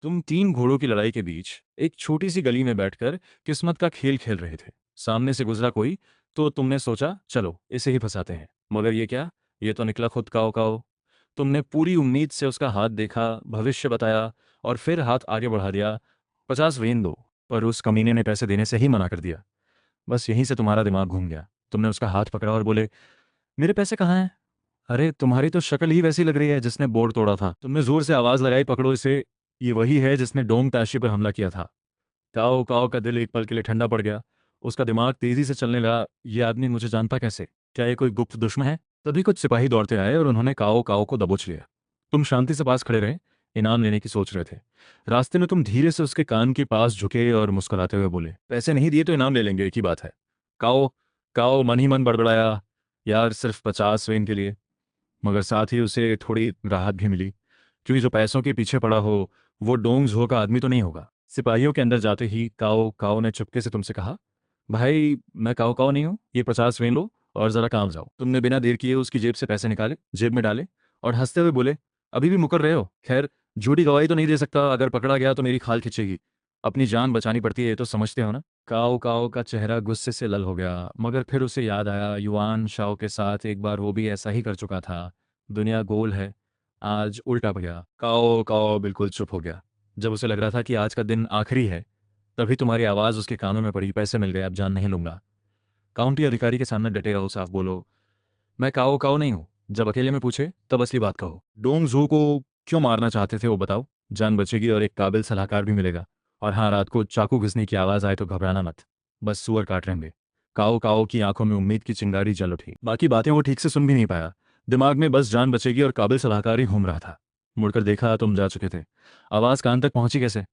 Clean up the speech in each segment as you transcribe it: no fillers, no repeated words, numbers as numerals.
तुम तीन घोड़ों की लड़ाई के बीच एक छोटी सी गली में बैठकर किस्मत का खेल खेल रहे थे। सामने से गुजरा कोई, तो तुमने सोचा चलो इसे ही फंसाते हैं। मगर ये क्या, ये तो निकला खुद काओ काओ। तुमने पूरी उम्मीद से उसका हाथ देखा, भविष्य बताया और फिर हाथ आगे बढ़ा दिया। 50 वेन दो। पर उस कमीने ने पैसे देने से ही मना कर दिया। बस यहीं से तुम्हारा दिमाग घूम गया। तुमने उसका हाथ पकड़ा और बोले, मेरे पैसे कहाँ हैं? अरे तुम्हारी तो शक्ल ही वैसी लग रही है जिसने बोर्ड तोड़ा था। तुमने जोर से आवाज लगाई, पकड़ो इसे, ये वही है जिसने डोंग ताशी पर हमला किया था। काओ काओ का दिल एक पल के लिए ठंडा पड़ गया। उसका दिमाग तेजी से चलने लगा। ये आदमी मुझे जानता कैसे? क्या ये कोई गुप्त दुश्मन है? तभी कुछ सिपाही दौड़ते आए और उन्होंने काओ काओ को दबोच लिया। तुम शांति से पास खड़े रहे, इनाम लेने की सोच रहे थे। रास्ते में तुम धीरे से उसके कान के पास झुके और मुस्कुराते हुए बोले, पैसे नहीं दिए तो इनाम ले लेंगे, एक ही बात है। काओ काओ मन ही मन बड़बड़ाया, यार सिर्फ 50 वेन के लिए। मगर साथ ही उसे थोड़ी राहत भी मिली, क्योंकि जो पैसों के पीछे पड़ा हो वो डोंग झो का आदमी तो नहीं होगा। सिपाहियों के अंदर जाते ही काओ काओ ने चुपके से तुमसे कहा, भाई मैं काओ काओ नहीं हूँ, ये 50 वें लो और जरा काम जाओ। तुमने बिना देर किए उसकी जेब से पैसे निकाले, जेब में डाले और हंसते हुए बोले, अभी भी मुकर रहे हो? खैर, झूठी गवाही तो नहीं दे सकता, अगर पकड़ा गया तो मेरी खाल खिंचेगी। अपनी जान बचानी पड़ती है, ये तो समझते हो ना? काओ काओ का चेहरा गुस्से से लल हो गया, मगर फिर उसे याद आया युआन शाओ के साथ एक बार वो भी ऐसा ही कर चुका था। दुनिया गोल है, आज उल्टा पड़ गया। काओ काओ बिल्कुल चुप हो गया। जब उसे लग रहा था कि आज का दिन आखिरी है, तभी तुम्हारी आवाज़ उसके कानों में पड़ी, पैसे मिल गए, अब जान नहीं लूंगा। काउंटी अधिकारी के सामने डटे रहो, साफ बोलो, मैं काओ काओ नहीं हूँ। जब अकेले में पूछे तब असली बात कहो। डोंग जू को क्यों मारना चाहते थे वो बताओ, जान बचेगी और एक काबिल सलाहकार भी मिलेगा। और हाँ, रात को चाकू घिसने की आवाज़ आए तो घबराना मत, बस सुअर काट रहेंगे। काओ काओ की आंखों में उम्मीद की चिंगारी जल उठी। बाकी बातें वो ठीक से सुन भी नहीं पाया। दिमाग में बस जान बचेगी और काबिल सलाहकार ही घूम रहा था। मुड़कर देखा, तुम जा चुके थे। आवाज़ कान तक पहुंची कैसे?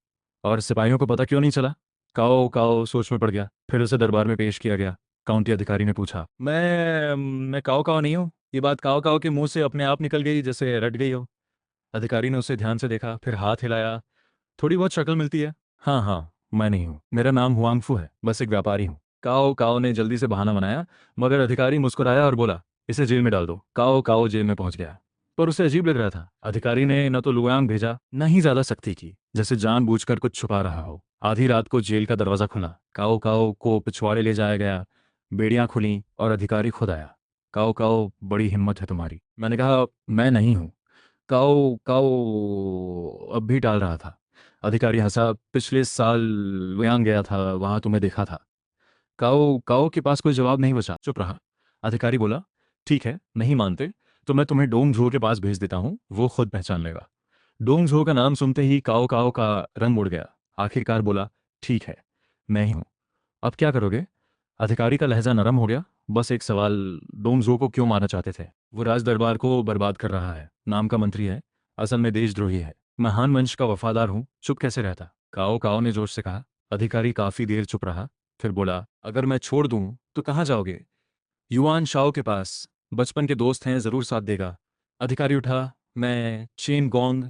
और सिपाहियों को पता क्यों नहीं चला? काओ काओ सोच में पड़ गया। फिर उसे दरबार में पेश किया गया। काउंटी अधिकारी ने पूछा, मैं काओ काओ नहीं हूँ। ये बात काओ काओ के मुंह से अपने आप निकल गई, जैसे रट गई हो। अधिकारी ने उसे ध्यान से देखा, फिर हाथ हिलाया, थोड़ी बहुत शक्ल मिलती है। हाँ हाँ, मैं नहीं हूँ, मेरा नाम हुआंगफू है, बस एक व्यापारी हूँ। काओ काओ ने जल्दी से बहाना बनाया, मगर अधिकारी मुस्कुराया और बोला, इसे जेल में डाल दो। काओ काओ जेल में पहुंच गया। पर उसे अजीब लग रहा था। अधिकारी ने न तो लुयांग भेजा, न ही ज्यादा सख्ती की, जैसे जानबूझकर कुछ छुपा रहा हो। आधी रात को जेल का दरवाजा खुला, काओ काओ को पिछवाड़े ले जाया गया। बेड़ियां खुली और अधिकारी खुद आया। काओ काओ, बड़ी हिम्मत है तुम्हारी। मैंने कहा, मैं नहीं हूँ। काओ काओ अब भी टाल रहा था। अधिकारी हंसा, पिछले साल वयांग गया था, वहां तुम्हें देखा था। काओ काओ के पास कोई जवाब नहीं बचा, चुप रहा। अधिकारी बोला, ठीक है, नहीं मानते तो मैं तुम्हें डोंग झो के पास भेज देता हूँ, वो खुद पहचान लेगा। डोंग झो का नाम सुनते ही काओ काओ का रंग उड़ गया। आखिरकार बोला, ठीक है, मैं ही हूँ। अब क्या करोगे? अधिकारी का लहजा नरम हो गया। बस एक सवाल, डोंगजो को क्यों मारना चाहते थे? वो राज दरबार को बर्बाद कर रहा है, नाम का मंत्री है, असल में देशद्रोही है। महान वंश का वफादार हूँ, चुप कैसे रहता? काओ काओ ने जोश से कहा। अधिकारी काफी देर चुप रहा, फिर बोला, अगर मैं छोड़ दूं तो कहाँ जाओगे? युआन शाओ के पास, बचपन के दोस्त हैं, जरूर साथ देगा। अधिकारी उठा, मैं चेन गोंग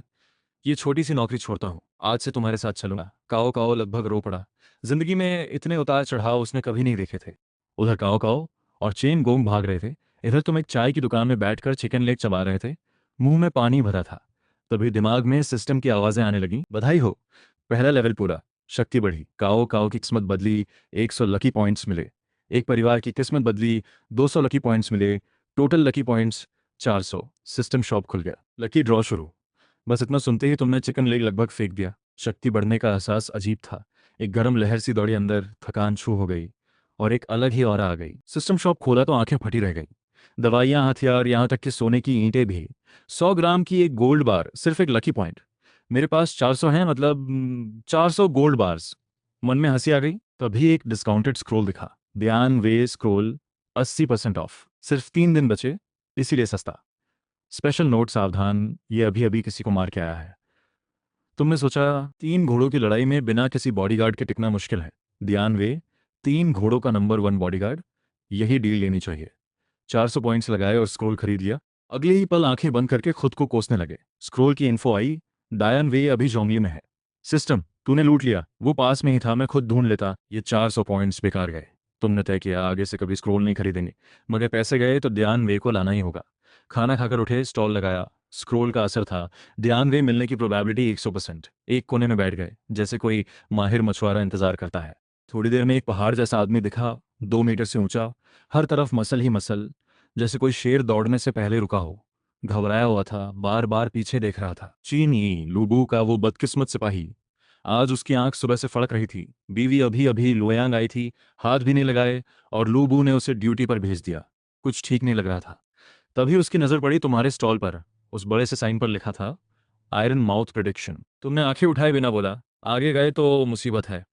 ये छोटी सी नौकरी छोड़ता हूँ, आज से तुम्हारे साथ चलूंगा। काओ काओ लगभग रो पड़ा। जिंदगी में इतने उतार चढ़ाव उसने कभी नहीं देखे थे। उधर काओ काओ और चेन गोंग भाग रहे थे, इधर तुम एक चाय की दुकान में बैठकर चिकन लेग चबा रहे थे। मुंह में पानी भरा था। तभी दिमाग में सिस्टम की आवाजें आने लगी, बधाई हो, पहला लेवल पूरा, शक्ति बढ़ी। काओ काओ की किस्मत बदली, 100 लकी पॉइंट्स मिले। एक परिवार की किस्मत बदली, 200 लकी पॉइंट्स मिले। Total lucky points 400। System shop खुल गया, लकी ड्रॉ शुरू। बस इतना सुनते ही तुमने चिकन लेग लगभग फेंक दिया। शक्ति बढ़ने का एहसास अजीब था। एक गर्म लहर सी दौड़ी अंदर, थकान छू हो गई और एक अलग ही ऑरा आ गई। सिस्टम शॉप खोला तो आंखें फटी रह गई। दवाइयां, हथियार, यहाँ तक कि सोने की ईंटें भी। 100 ग्राम की एक गोल्ड बार, सिर्फ एक लकी पॉइंट। मेरे पास 400 हैं, मतलब 400 गोल्ड बार्स। मन में हंसी आ गई। तभी एक डिस्काउंटेड स्क्रोल दिखा, ध्यान वे स्क्रोल, 80% ऑफ, सिर्फ 3 दिन बचे, इसीलिए सस्ता। स्पेशल नोट, सावधान, ये अभी अभी किसी को मार के आया है। तुमने सोचा, 3 घोड़ों की लड़ाई में बिना किसी बॉडीगार्ड के टिकना मुश्किल है। ध्यान वे, 3 घोड़ों का नंबर 1 बॉडीगार्ड, यही डील लेनी चाहिए। 400 पॉइंट्स लगाए और स्क्रोल खरीद लिया। अगले ही पल आंखें बंद करके खुद को कोसने लगे। स्क्रोल की इन्फो आई, डायन वे अभी जोंगली में है। सिस्टम, तूने लूट लिया, वो पास में ही था, मैं खुद ढूंढ लेता। ये 400 पॉइंट्स बेकार गए। तुमने तय किया, आगे से कभी स्क्रोल नहीं खरीदेंगे। मगर पैसे गए तो ध्यान वे को लाना ही होगा। खाना खाकर उठे, स्टॉल लगाया। स्क्रोल का असर था। ध्यान वे मिलने की प्रोबेबिलिटी 100%। एक कोने में बैठ गए जैसे कोई माहिर मछुआरा इंतजार करता है। थोड़ी देर में एक पहाड़ जैसा आदमी दिखा, 2 मीटर से ऊंचा, हर तरफ मसल ही मसल, जैसे कोई शेर दौड़ने से पहले रुका हो। घबराया हुआ था, बार बार पीछे देख रहा था। चीनी लूबू का वो बदकिस्मत सिपाही। आज उसकी आंख सुबह से फड़क रही थी। बीवी अभी अभी लोयांग आई थी, हाथ भी नहीं लगाए, और लूबू ने उसे ड्यूटी पर भेज दिया। कुछ ठीक नहीं लग रहा था। तभी उसकी नजर पड़ी तुम्हारे स्टॉल पर। उस बड़े से साइन पर लिखा था, आयरन माउथ प्रिडिक्शन। तुमने आंखें उठाए बिना बोला, आगे गए तो मुसीबत है।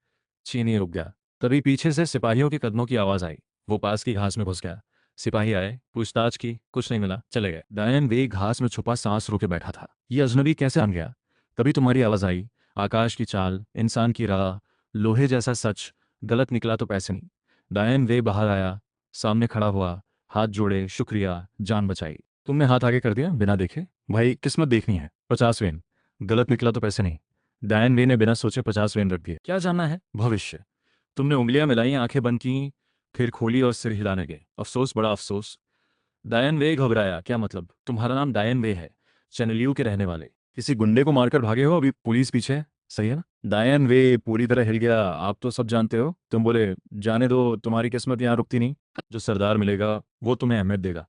चीनी रुक गया। तभी पीछे से सिपाहियों के कदमों की आवाज आई। वो पास की घास में घुस गया। सिपाही आए, पूछताछ की, कुछ नहीं मिला, चले गए। डायन वे घास में छुपा सांस रोके बैठा था। ये अजनबी कैसे आन गया? तभी तुम्हारी आवाज आई। आकाश की चाल, इंसान की राह, लोहे जैसा सच। गलत निकला तो पैसे नहीं। डायन वे बाहर आया, सामने खड़ा हुआ, हाथ जोड़े, शुक्रिया, जान बचाई। तुमने हाथ आगे कर दिया बिना देखे। भाई किस्मत देखनी है। 50 वेन। गलत निकला तो पैसे नहीं। डायन वे ने बिना सोचे 50 वेन रख दिए। क्या जानना है? भविष्य। तुमने उंगलियां मिलाई, आंखें बंद की, फिर खोली और सिर हिलाने गए। अफसोस, बड़ा अफसोस। डायन वे घबराया। क्या मतलब? तुम्हारा नाम डायन वे है, चैनलियो के रहने वाले। किसी गुंडे को मारकर भागे हो, अभी पुलिस पीछे है, सही है ना? डायन वे पूरी तरह हिल गया। आप तो सब जानते हो। तुम बोले, जाने दो, तुम्हारी किस्मत यहाँ रुकती नहीं। जो सरदार मिलेगा वो तुम्हें अहमियत देगा,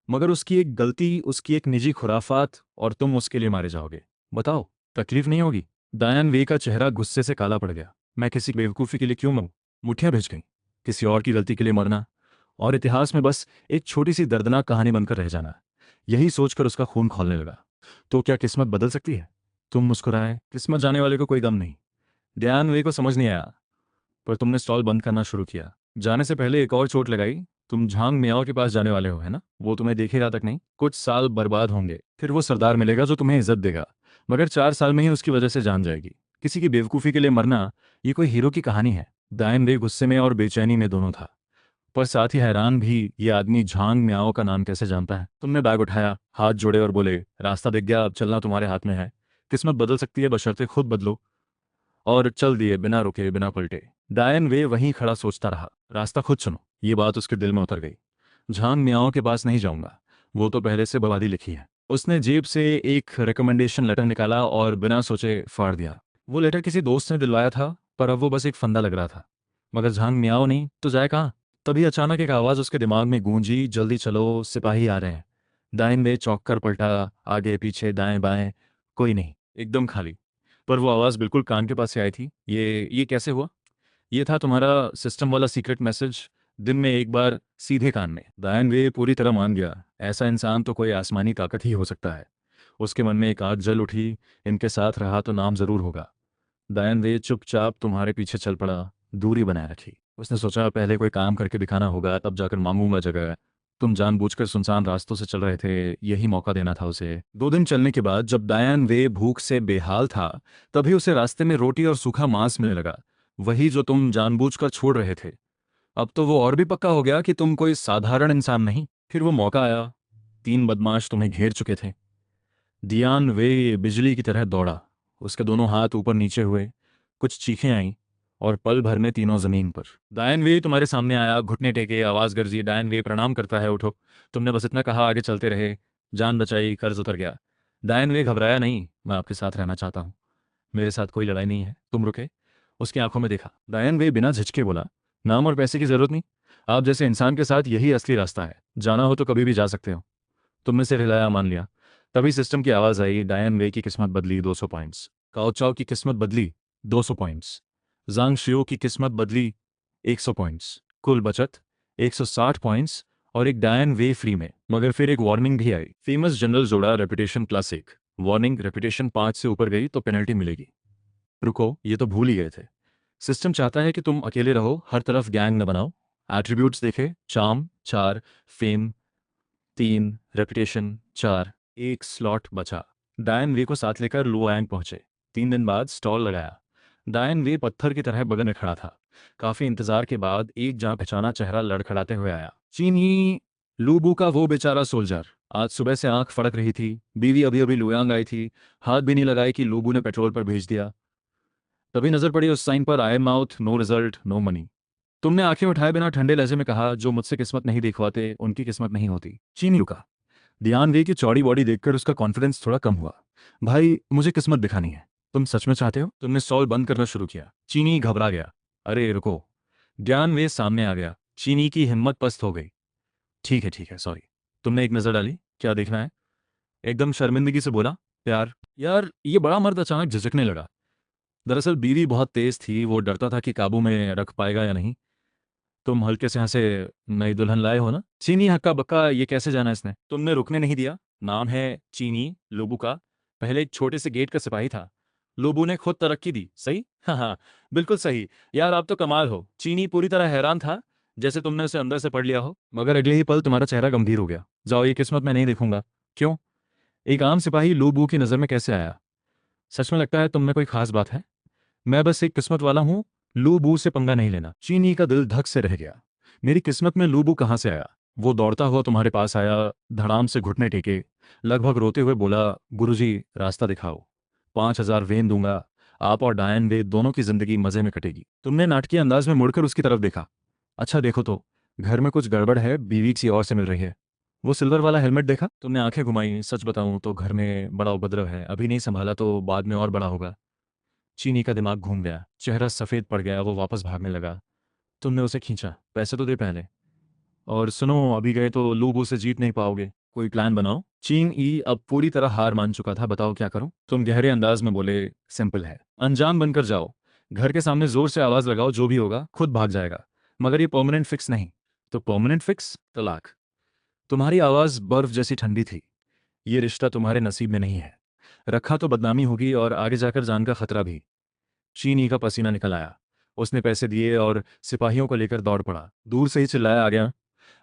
मगर उसकी एक गलती, उसकी एक निजी खुराफात, और तुम उसके लिए मारे जाओगे। बताओ, तकलीफ नहीं होगी? डायन वे का चेहरा गुस्से से काला पड़ गया। मैं किसी बेवकूफ़ी के लिए क्यों मरूं? मुठियां भिज गई। किसी और की गलती के लिए मरना, और इतिहास में बस एक छोटी सी दर्दनाक कहानी बनकर रह जाना, यही सोचकर उसका खून खौलने लगा। तो क्या किस्मत बदल सकती है? तुम मुस्कुराए। किस्मत जाने वाले को कोई गम नहीं। ध्यान वे को समझ नहीं आया। पर तुमने स्टॉल बंद करना शुरू किया। जाने से पहले एक और चोट लगाई। तुम झांग मियाओ के पास जाने वाले हो, है ना? वो तुम्हें देखेगा तक नहीं। कुछ साल बर्बाद होंगे, फिर वो सरदार मिलेगा जो तुम्हें इज्जत देगा, मगर 4 साल में ही उसकी वजह से जान जाएगी। किसी की बेवकूफ़ी के लिए मरना, ये कोई हीरो की कहानी है। दायन वे गुस्से में और बेचैनी में दोनों था, पर साथ ही हैरान भी। ये आदमी झांग मियाओ का नाम कैसे जानता है? तुमने बैग उठाया, हाथ जोड़े और बोले, रास्ता दिख गया, अब चलना तुम्हारे हाथ में है। किस्मत बदल सकती है, बशर्ते खुद बदलो। और चल दिए, बिना रुके, बिना पलटे। डायन वे वहीं खड़ा सोचता रहा। रास्ता खुद चुनो। ये बात उसके दिल में उतर गई। झांग मियाओं के पास नहीं जाऊंगा, वो तो पहले से बवादी लिखी है। उसने जेब से एक रिकमेंडेशन लेटर निकाला और बिना सोचे फाड़ दिया। वो लेटर किसी दोस्त ने दिलवाया था, पर अब वो बस एक फंदा लग रहा था। मगर झांग मियाओ नहीं तो जाए कहाँ? तभी अचानक एक आवाज़ उसके दिमाग में गूंजी, जल्दी चलो, सिपाही आ रहे हैं। दाएं वे चौंक कर पलटा, आगे पीछे दाएं बाएं, कोई नहीं, एकदम खाली। पर वो आवाज़ बिल्कुल कान के पास से आई थी। ये कैसे हुआ? ये था तुम्हारा सिस्टम वाला सीक्रेट मैसेज, दिन में एक बार, सीधे कान में। दायन वे पूरी तरह मान गया। ऐसा इंसान तो कोई आसमानी ताकत ही हो सकता है। उसके मन में एक आग जल उठी। इनके साथ रहा तो नाम जरूर होगा। दायन वे चुपचाप तुम्हारे पीछे चल पड़ा, दूरी बनाए रखी। उसने सोचा पहले कोई काम करके दिखाना होगा, तब जाकर मांगूंगा जगह। तुम जानबूझकर सुनसान रास्तों से चल रहे थे, यही मौका देना था उसे। 2 दिन चलने के बाद जब दायन वे भूख से बेहाल था, तभी उसे रास्ते में रोटी और सूखा मांस मिलने लगा, वही जो तुम जानबूझकर छोड़ रहे थे। अब तो वो और भी पक्का हो गया कि तुम कोई साधारण इंसान नहीं। फिर वो मौका आया। 3 बदमाश तुम्हें घेर चुके थे। दियान वे बिजली की तरह दौड़ा। उसके दोनों हाथ ऊपर नीचे हुए, कुछ चीखें आईं, और पल भर में तीनों जमीन पर। डायन वे तुम्हारे सामने आया, घुटने टेके, आवाज गरजी। डायन वे प्रणाम करता है, उठो। तुमने बस इतना कहा, आगे चलते रहे। जान बचाई, कर्ज उतर गया। डायन वे घबराया नहीं। मैं आपके साथ रहना चाहता हूँ, मेरे साथ कोई लड़ाई नहीं है। तुम रुके, उसकी आंखों में देखा। डायन वे बिना झिझके बोला, नाम और पैसे की जरूरत नहीं। आप जैसे इंसान के साथ यही असली रास्ता है। जाना हो तो कभी भी जा सकते हो। तुमने सिर हिलाया, मान लिया। तभी सिस्टम की आवाज आई, डायन वे की किस्मत बदली, 200 पॉइंट्स। काओ चाओ की किस्मत बदली, 200 पॉइंट्स। जांग शियो की किस्मत बदली, 100 पॉइंट्स। कुल बचत 160 पॉइंट्स, और एक डायन वे फ्री में। मगर फिर एक वार्निंग भी आई। फेमस जनरल जोड़ा, रेपुटेशन +1। वार्निंग, रेपुटेशन 5 से ऊपर गई तो पेनल्टी मिलेगी। रुको, ये तो भूल ही गए थे। सिस्टम चाहता है कि तुम अकेले रहो, हर तरफ गैंग न बनाओ। एट्रीब्यूट्स देखे, चार्म 4, फेम 3, रेपुटेशन 4। एक स्लॉट बचा। डायन वे को साथ लेकर लुआंग पहुंचे। 3 दिन बाद स्टॉल लगाया। डायन वे पत्थर की तरह बगल में खड़ा था। काफी इंतजार के बाद एक जान पहचाना चेहरा लड़खड़ाते हुए आया। चीनी लूबू का वो बेचारा सोल्जर। आज सुबह से आंख फड़क रही थी। बीवी अभी अभी लुयांग आई थी, हाथ भी नहीं लगाई कि लूबू ने पेट्रोल पर भेज दिया। तभी नजर पड़ी उस साइन पर, I mouth, no result, no money. तुमने आंखें उठाए बिना ठंडे लहजे में कहा, जो मुझसे किस्मत नहीं दिखवाते उनकी किस्मत नहीं होती। चीनी रुका। ध्यान वे की चौड़ी बॉडी देखकर उसका कॉन्फिडेंस थोड़ा कम हुआ। भाई मुझे किस्मत दिखानी है। तुम सच में चाहते हो? तुमने स्टॉल बंद करना शुरू किया। चीनी घबरा गया। अरे रुको। ध्यान वे सामने आ गया। चीनी की हिम्मत पस्त हो गई। ठीक है सॉरी। तुमने एक नज़र डाली, क्या देखना है? एकदम शर्मिंदगी से बोला। प्यार। यार ये बड़ा मर्द अचानक झिझकने लगा। दरअसल बीवी बहुत तेज थी, वो डरता था कि काबू में रख पाएगा या नहीं। तुम हल्के से हंसे। नई दुल्हन लाए हो ना? चीनी हक्का बक्का, ये कैसे जाना इसने? तुमने रुकने नहीं दिया। नाम है चीनी, लोबू का। पहले एक छोटे से गेट का सिपाही था। लोबू ने खुद तरक्की दी, सही? हाँ हाँ, बिल्कुल सही। यार आप तो कमाल हो। चीनी पूरी तरह हैरान था, जैसे तुमने उसे अंदर से पढ़ लिया हो। मगर अगले ही पल तुम्हारा चेहरा गंभीर हो गया। जाओ, ये किस्मत मैं नहीं देखूंगा। क्यों? एक आम सिपाही लोबू की नज़र में कैसे आया? सच में लगता है तुम में कोई खास बात है? मैं बस एक किस्मत वाला हूँ। लूबू से पंगा नहीं लेना। चीनी का दिल धक से रह गया। मेरी किस्मत में लूबू कहाँ से आया? वो दौड़ता हुआ तुम्हारे पास आया, धड़ाम से घुटने टेके, लगभग रोते हुए बोला, गुरुजी रास्ता दिखाओ। 5,000 वेन दूंगा। आप और डायन वे दोनों की जिंदगी मजे में कटेगी। तुमने नाटकीय अंदाज में मुड़कर उसकी तरफ देखा। अच्छा देखो तो, घर में कुछ गड़बड़ है, बीवी किसी और से मिल रही है। वो सिल्वर वाला हेलमेट देखा? तुमने आंखें घुमाई। सच बताऊं तो घर में बड़ा उपद्रव है, अभी नहीं संभाला तो बाद में और बड़ा होगा। चीनी का दिमाग घूम गया, चेहरा सफ़ेद पड़ गया, वो वापस भागने लगा। तुमने उसे खींचा। पैसे तो दे पहले। और सुनो, अभी गए तो लूबू से जीत नहीं पाओगे। कोई प्लान बनाओ। चीन ई अब पूरी तरह हार मान चुका था। बताओ क्या करूं? तुम गहरे अंदाज में बोले, सिंपल है, अनजान बनकर जाओ। घर के सामने जोर से आवाज लगाओ, जो भी होगा खुद भाग जाएगा। मगर ये परमानेंट फिक्स नहीं। तो परमानेंट फिक्स? तलाक। तुम्हारी आवाज बर्फ जैसी ठंडी थी। ये रिश्ता तुम्हारे नसीब में नहीं है। रखा तो बदनामी होगी और आगे जाकर जान का खतरा भी। चीनी का पसीना निकल आया। उसने पैसे दिए और सिपाहियों को लेकर दौड़ पड़ा। दूर से ही चिल्लाया आ गया।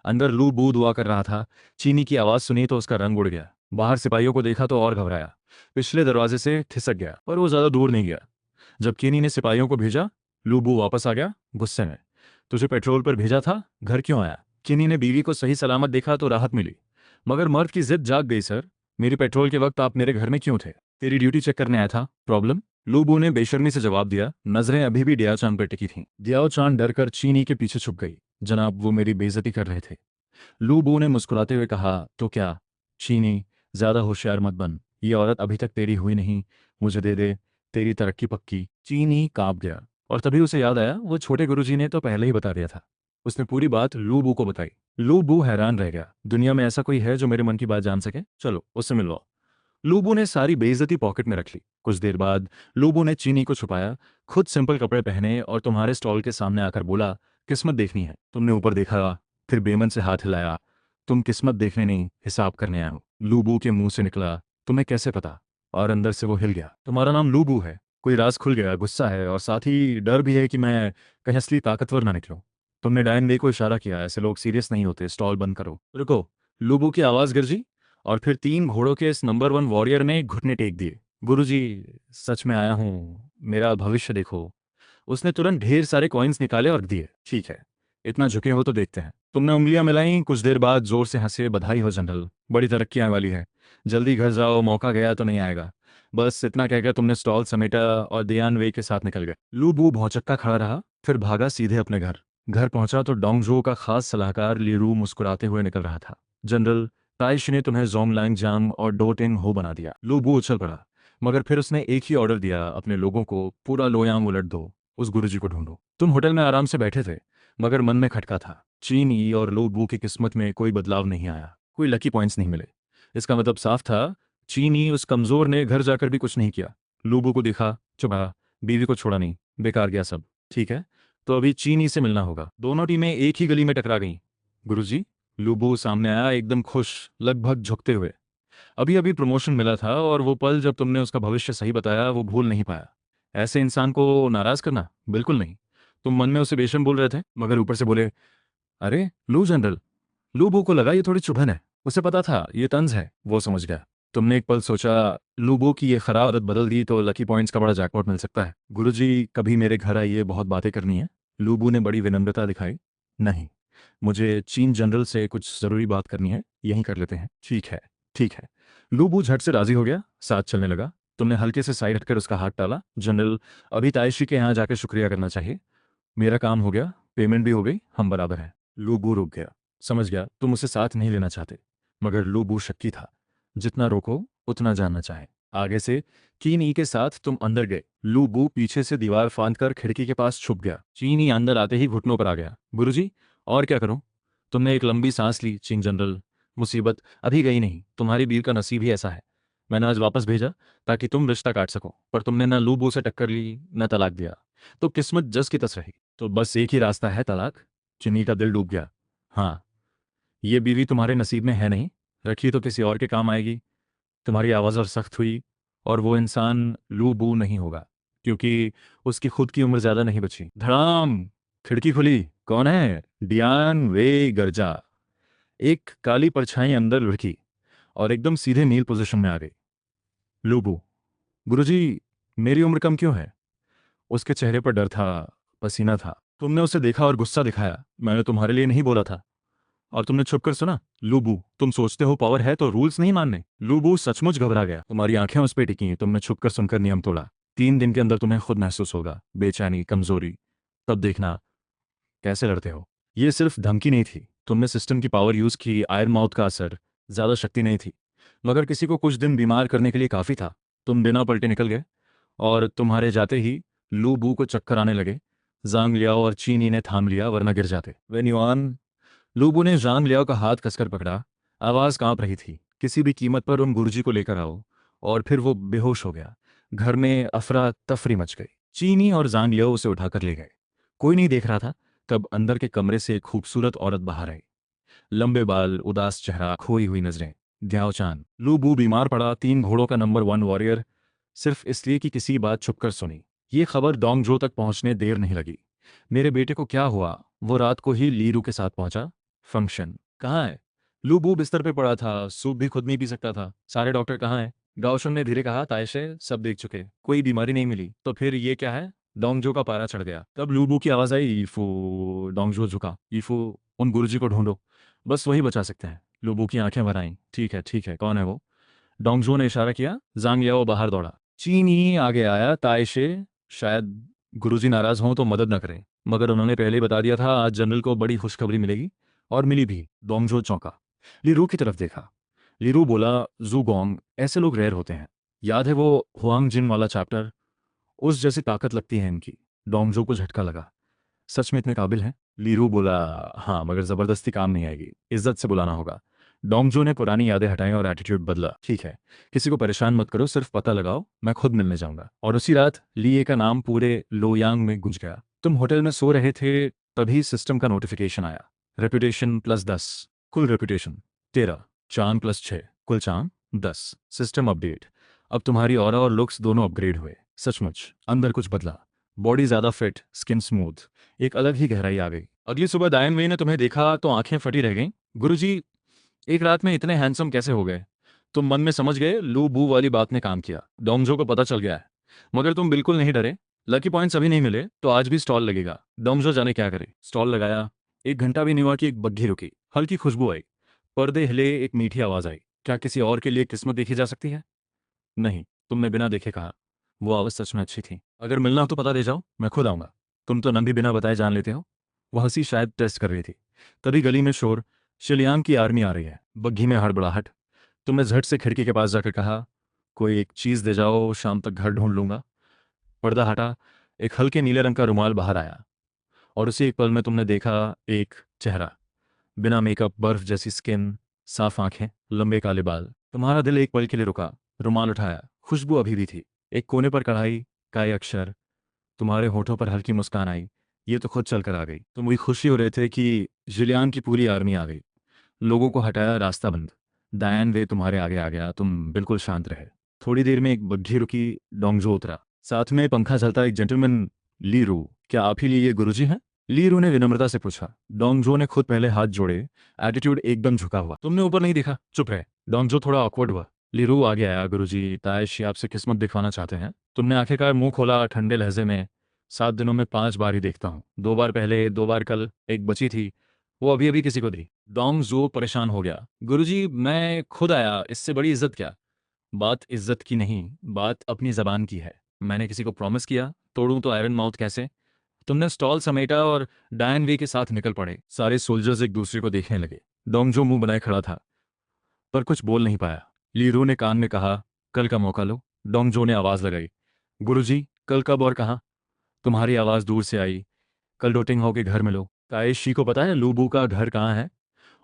अंदर लू बू दुआ कर रहा था। चीनी की आवाज़ सुनी तो उसका रंग उड़ गया। बाहर सिपाहियों को देखा तो और घबराया। पिछले दरवाजे से खिसक गया, पर वो ज़्यादा दूर नहीं गया। जब चीनी ने सिपाहियों को भेजा, लू बू वापस आ गया गुस्से में। तुझे पेट्रोल पर भेजा था, घर क्यों आया? चीनी ने बीवी को सही सलामत देखा तो राहत मिली। मगर मर्द की जिद जाग गई। सर, मेरी पेट्रोल के वक्त आप मेरे घर में क्यों थे? तेरी ड्यूटी चेक करने आया था। प्रॉब्लम? लूबू ने बेशर्मी से जवाब दिया। नजरें अभी भी डियाओ चांद पर टिकी थीं। डियाओ चांद डरकर चीनी के पीछे छुप गई। जनाब, वो मेरी बेइज्जती कर रहे थे। लूबू ने मुस्कुराते हुए कहा, तो क्या? चीनी, ज्यादा होशियार मत बन। ये औरत अभी तक तेरी हुई नहीं। मुझे दे दे, तेरी तरक्की पक्की। चीनी कांप गया और तभी उसे याद आया, वो छोटे गुरुजी ने तो पहले ही बता दिया था। उसने पूरी बात लूबू को बताई। लूबू हैरान रह गया। दुनिया में ऐसा कोई है जो मेरे मन की बात जान सके? चलो उससे मिलवाओ। लूबू ने सारी बेइज्जती पॉकेट में रख ली। कुछ देर बाद लूबू ने चीनी को छुपाया, खुद सिंपल कपड़े पहने और तुम्हारे स्टॉल के सामने आकर बोला, किस्मत देखनी है। तुमने ऊपर देखा, फिर बेमन से हाथ हिलाया। तुम किस्मत देखने नहीं, हिसाब करने आए हो। लूबू के मुंह से निकला, तुम्हें कैसे पता? और अंदर से वो हिल गया। तुम्हारा नाम लूबू है। कोई राज खुल गया। गुस्सा है और साथ ही डर भी है कि मैं कहीं असली ताकतवर ना निकलूं। तुमने डायन वे को इशारा किया, ऐसे लोग सीरियस नहीं होते, स्टॉल बंद करो। रुको। लूबू की आवाज़ गिरजी और फिर 3 घोड़ों के इस नंबर 1 वॉरियर ने घुटने टेक दिए। गुरुजी, सच में आया हूँ, मेरा भविष्य देखो। उसने तुरंत ढेर सारे कॉइन्स निकाले और दिए। ठीक है, इतना झुके हो तो देखते हैं। तुमने उंगलियां मिलाई। कुछ देर बाद जोर से हंसे। बधाई हो जनरल, बड़ी तरक्की आने वाली है। जल्दी घर जाओ, मौका गया तो नहीं आएगा। बस इतना कहकर तुमने स्टॉल समेटा और दियान वे के साथ निकल गए। लू बू भौचक्का खड़ा रहा, फिर भागा सीधे अपने घर। घर पहुंचा तो डोंगजो का खास सलाहकार लीरू मुस्कुराते हुए निकल रहा था। जनरल, ताइश ने तुम्हें जोंगलांग जांग और डोटिंग हो बना दिया। लू बू उछल पड़ा, मगर फिर उसने एक ही ऑर्डर दिया, अपने लोगों को पूरा लोयांग उलट दो। उस गुरुजी को ढूंढो। तुम होटल में आराम से बैठे थे, मगर मन में खटका था। चीनी और लो बू की किस्मत में कोई बदलाव नहीं आया। कोई लकी पॉइंट्स नहीं मिले। इसका मतलब साफ था, चीनी उस कमजोर ने घर जाकर भी कुछ नहीं किया। लूबू को दिखा, चुपा, बीवी को छोड़ा नहीं, बेकार गया सब। ठीक है, तो अभी चीनी से मिलना होगा। दोनों टीमें एक ही गली में टकरा गईं। गुरुजी, लूबू सामने आया, एकदम खुश, लगभग झुकते हुए। अभी अभी प्रमोशन मिला था और वो पल जब तुमने उसका भविष्य सही बताया वो भूल नहीं पाया। ऐसे इंसान को नाराज करना बिल्कुल नहीं। तुम मन में उसे बेशर्म बोल रहे थे, मगर ऊपर से बोले, अरे लू जनरल। लूबू को लगा ये थोड़ी चुभन है। उसे पता था ये तंज है, वो समझ गया। तुमने एक पल सोचा, लूबू की ये खराब आदत बदल दी तो लकी पॉइंट्स का बड़ा जैकपॉट मिल सकता है। गुरुजी, कभी मेरे घर आइए, बहुत बातें करनी है। लूबू ने बड़ी विनम्रता दिखाई। नहीं, मुझे चीन जनरल से कुछ जरूरी बात करनी है, यहीं कर लेते हैं। ठीक है, ठीक है। लूबू झट से राजी हो गया, साथ चलने लगा। तुमने हल्के से साइड हटकर उसका हाथ टाला। जनरल, अभी तायशी के यहाँ जाकर शुक्रिया करना चाहिए। मेरा काम हो गया, पेमेंट भी हो गई, हम बराबर हैं। लूबू रुक गया। समझ गया, तुम उसे साथ नहीं लेना चाहते। मगर लूबू शक्की था, जितना रोको उतना जानना चाहे। आगे से चीनी के साथ तुम अंदर गए। लूबू पीछे से दीवार फांद कर खिड़की के पास छुप गया। चीनी अंदर आते ही घुटनों पर आ गया। गुरुजी, और क्या करूं? तुमने एक लंबी सांस ली। चिंग जनरल, मुसीबत अभी गई नहीं, तुम्हारी बीर का नसीब ही ऐसा है। मैंने आज वापस भेजा ताकि तुम रिश्ता काट सको, पर तुमने न लूबू से टक्कर ली न तलाक दिया, तो किस्मत जस की तस रही। तो बस एक ही रास्ता है, तलाक। चिन्नी का दिल डूब गया। हाँ, ये बीवी तुम्हारे नसीब में है नहीं, रखी तो किसी और के काम आएगी। तुम्हारी आवाज़ और सख्त हुई, और वो इंसान लू बू नहीं होगा, क्योंकि उसकी खुद की उम्र ज़्यादा नहीं बची। धड़ाम, खिड़की खुली। कौन है? डियान वे गर्जा। एक काली परछाई अंदर लुढ़की और एकदम सीधे नील पोजीशन में आ गई। लूबू, गुरुजी, मेरी उम्र कम क्यों है? उसके चेहरे पर डर था, पसीना था। तुमने उसे देखा और गुस्सा दिखाया। मैंने तुम्हारे लिए नहीं बोला था, और तुमने छुपकर सुना। लूबू, तुम सोचते हो पावर है तो रूल्स नहीं मानने। लूबू सचमुच घबरा गया। तुम्हारी आंखें उस पे टिकी। तुमने छुपकर सुनकर नियम तोड़ा। 3 दिन के अंदर तुम्हें खुद महसूस होगा, बेचैनी, कमजोरी। तब देखना कैसे लड़ते हो। ये सिर्फ धमकी नहीं थी, तुमने सिस्टम की पावर यूज की। आयरन माउथ का असर, ज्यादा शक्ति नहीं थी, मगर किसी को कुछ दिन बीमार करने के लिए काफी था। तुम बिना पलटे निकल गए, और तुम्हारे जाते ही लू बू को चक्कर आने लगे। जांग लियाओ और चीनी ने थाम लिया, वरना गिर जाते। वेन युआन, लूबू ने जांग लियाओ का हाथ कसकर पकड़ा। आवाज कांप रही थी। किसी भी कीमत पर उन गुरुजी को लेकर आओ। और फिर वो बेहोश हो गया। घर में अफरा तफरी मच गई। चीनी और जांग लियाओ उसे उठाकर ले गए। कोई नहीं देख रहा था। तब अंदर के कमरे से एक खूबसूरत औरत बाहर आई। लंबे बाल, उदास चेहरा, खोई हुई नजरें। ध्याओ चान। लूबू बीमार पड़ा। 3 घोड़ों का नंबर 1 वॉरियर, सिर्फ इसलिए कि किसी बात छुपकर सुनी। ये खबर डोंगजो तक पहुंचने देर नहीं लगी। मेरे बेटे को क्या हुआ? वो रात को ही लीरू के साथ पहुंचा। फंक्शन कहाँ है? लूबू बिस्तर पे पड़ा था, सूप भी खुद नहीं पी सकता था। सारे डॉक्टर कहाँ हैं? गाओशन ने धीरे कहा। तायशे, सब देख चुके, कोई बीमारी नहीं मिली। तो फिर ये क्या है? डोंगजो का पारा चढ़ गया। तब लूबू की आवाज आई, ईफू। डोंगजो झुका। ईफू, उन गुरुजी को ढूंढो, बस वही बचा सकते हैं। लूबू की आंखें भर आईं। ठीक है ठीक है, कौन है वो? डोंगजो ने इशारा किया। जांग याओ बाहर दौड़ा। चीनी आगे आया। तायशे, शायद गुरुजी नाराज हों तो मदद न करें, मगर उन्होंने पहले ही बता दिया था आज जनरल को बड़ी खुशखबरी मिलेगी। और मिली भी। डोंगजो चौंका। लीरू की तरफ देखा। लीरू बोला, जूगोंग, ऐसे लोग रेयर होते हैं। याद है वो हुआंग जिन वाला चैप्टर? उस जैसी ताकत लगती है इनकी। डोंगजो को झटका लगा। सच में इतने काबिल हैं? लीरू बोला, हाँ, मगर जबरदस्ती काम नहीं आएगी, इज्जत से बुलाना होगा। डोंगजो ने पुरानी यादें हटाई और एटीट्यूड बदला। ठीक है, किसी को परेशान मत करो, सिर्फ पता लगाओ, मैं खुद मिलने जाऊंगा। और उसी रात लिए का नाम पूरे लोयांग में गूंज गया। तुम होटल में सो रहे थे, तभी सिस्टम का नोटिफिकेशन आया। रेपुटेशन +10, कुल रेपुटेशन 13, चार्म +6, कुल चार्म 10। System update. अब तुम्हारी ऑरा और लुक्स दोनों अपग्रेड हुए। सचमुच अंदर कुछ बदला। बॉडी ज्यादा फिट, स्किन स्मूथ, एक अलग ही गहराई आ गई। अगली सुबह दायन वे ने तुम्हें देखा तो आंखें फटी रह गईं। गुरुजी, एक रात में इतने हैंडसम कैसे हो गए? तुम मन में समझ गए लू बू वाली बात ने काम किया। डोंगजो को पता चल गया है, मगर तुम बिल्कुल नहीं डरे। लकी पॉइंट्स अभी नहीं मिले तो आज भी स्टॉल लगेगा। डोंगजो जाने क्या करे। स्टॉल लगाया। 1 घंटा भी नहीं हुआ कि एक बग्घी रुकी। हल्की खुशबू आई। पर्दे हिले। एक मीठी आवाज आई। क्या किसी और के लिए किस्मत देखी जा सकती है? नहीं, तुमने बिना देखे कहा। वो आवाज सच में अच्छी थी। अगर मिलना हो तो पता दे जाओ, मैं खुद आऊंगा। तुम तो नंदी बिना बताए जान लेते हो। वो हंसी शायद टेस्ट कर रही थी। तभी गली में शोर। शिलियांग की आर्मी आ रही है। बग्घी में हड़बड़ाहट। तुमने झट से खिड़की के पास जाकर कहा, कोई एक चीज़ दे जाओ, शाम तक घर ढूंढ लूंगा। पर्दा हटा। एक हल्के नीले रंग का रुमाल बाहर आया, और उसी एक पल में तुमने देखा एक चेहरा। बिना मेकअप, बर्फ जैसी स्किन, साफ आंखें, लंबे काले बाल। तुम्हारा दिल एक पल के लिए रुका। रुमाल उठाया। खुशबू अभी भी थी। एक कोने पर कढ़ाई, काए अक्षर। तुम्हारे होठों पर हल्की मुस्कान आई। ये तो खुद चलकर आ गई। तुम वही खुशी हो रहे थे कि जिलियान की पूरी आर्मी आ गई। लोगों को हटाया, रास्ता बंद। डायन वे तुम्हारे आगे आ गया। तुम बिल्कुल शांत रहे। थोड़ी देर में एक बग्घी रुकी। डोंगजो उतरा। साथ में पंखा चलता एक जेंटलमैन। लीरू, क्या आप ही लिए ये गुरुजी हैं? लीरू ने विनम्रता से पूछा। डोंगजो ने खुद पहले हाथ जोड़े, एटीट्यूड एकदम झुका हुआ। तुमने ऊपर नहीं देखा? चुप रहे। डोंगजो थोड़ा ऑकवर्ड हुआ। लीरू आगे आया। गुरुजी, तायशी आपसे किस्मत दिखवाना चाहते हैं। तुमने आखिरकार मुंह खोला ठंडे लहजे में। 7 दिनों में 5 बार ही देखता हूँ। 2 बार पहले, 2 बार कल, एक बची थी, वो अभी अभी किसी को दी। डोंगजो परेशान हो गया। गुरुजी, मैं खुद आया, इससे बड़ी इज्जत क्या? बात इज्जत की नहीं, बात अपनी जबान की है। मैंने किसी को प्रॉमिस किया, तोड़ूं तो आयरन माउथ कैसे? तुमने स्टॉल समेटा और डायन वे के साथ निकल पड़े। सारे सोल्जर्स एक दूसरे को देखने लगे। डोंगजो मुंह बनाए खड़ा था। पर कुछ बोल नहीं पाया। लीरू ने कान में कहा, कल का मौका लो। डोंगजो ने आवाज़ लगाई, गुरुजी कल कब और कहाँ? तुम्हारी आवाज़ दूर से आई, कल डोटिंग हो के घर मिलो। कायशी को पता है लूबू का घर कहाँ है?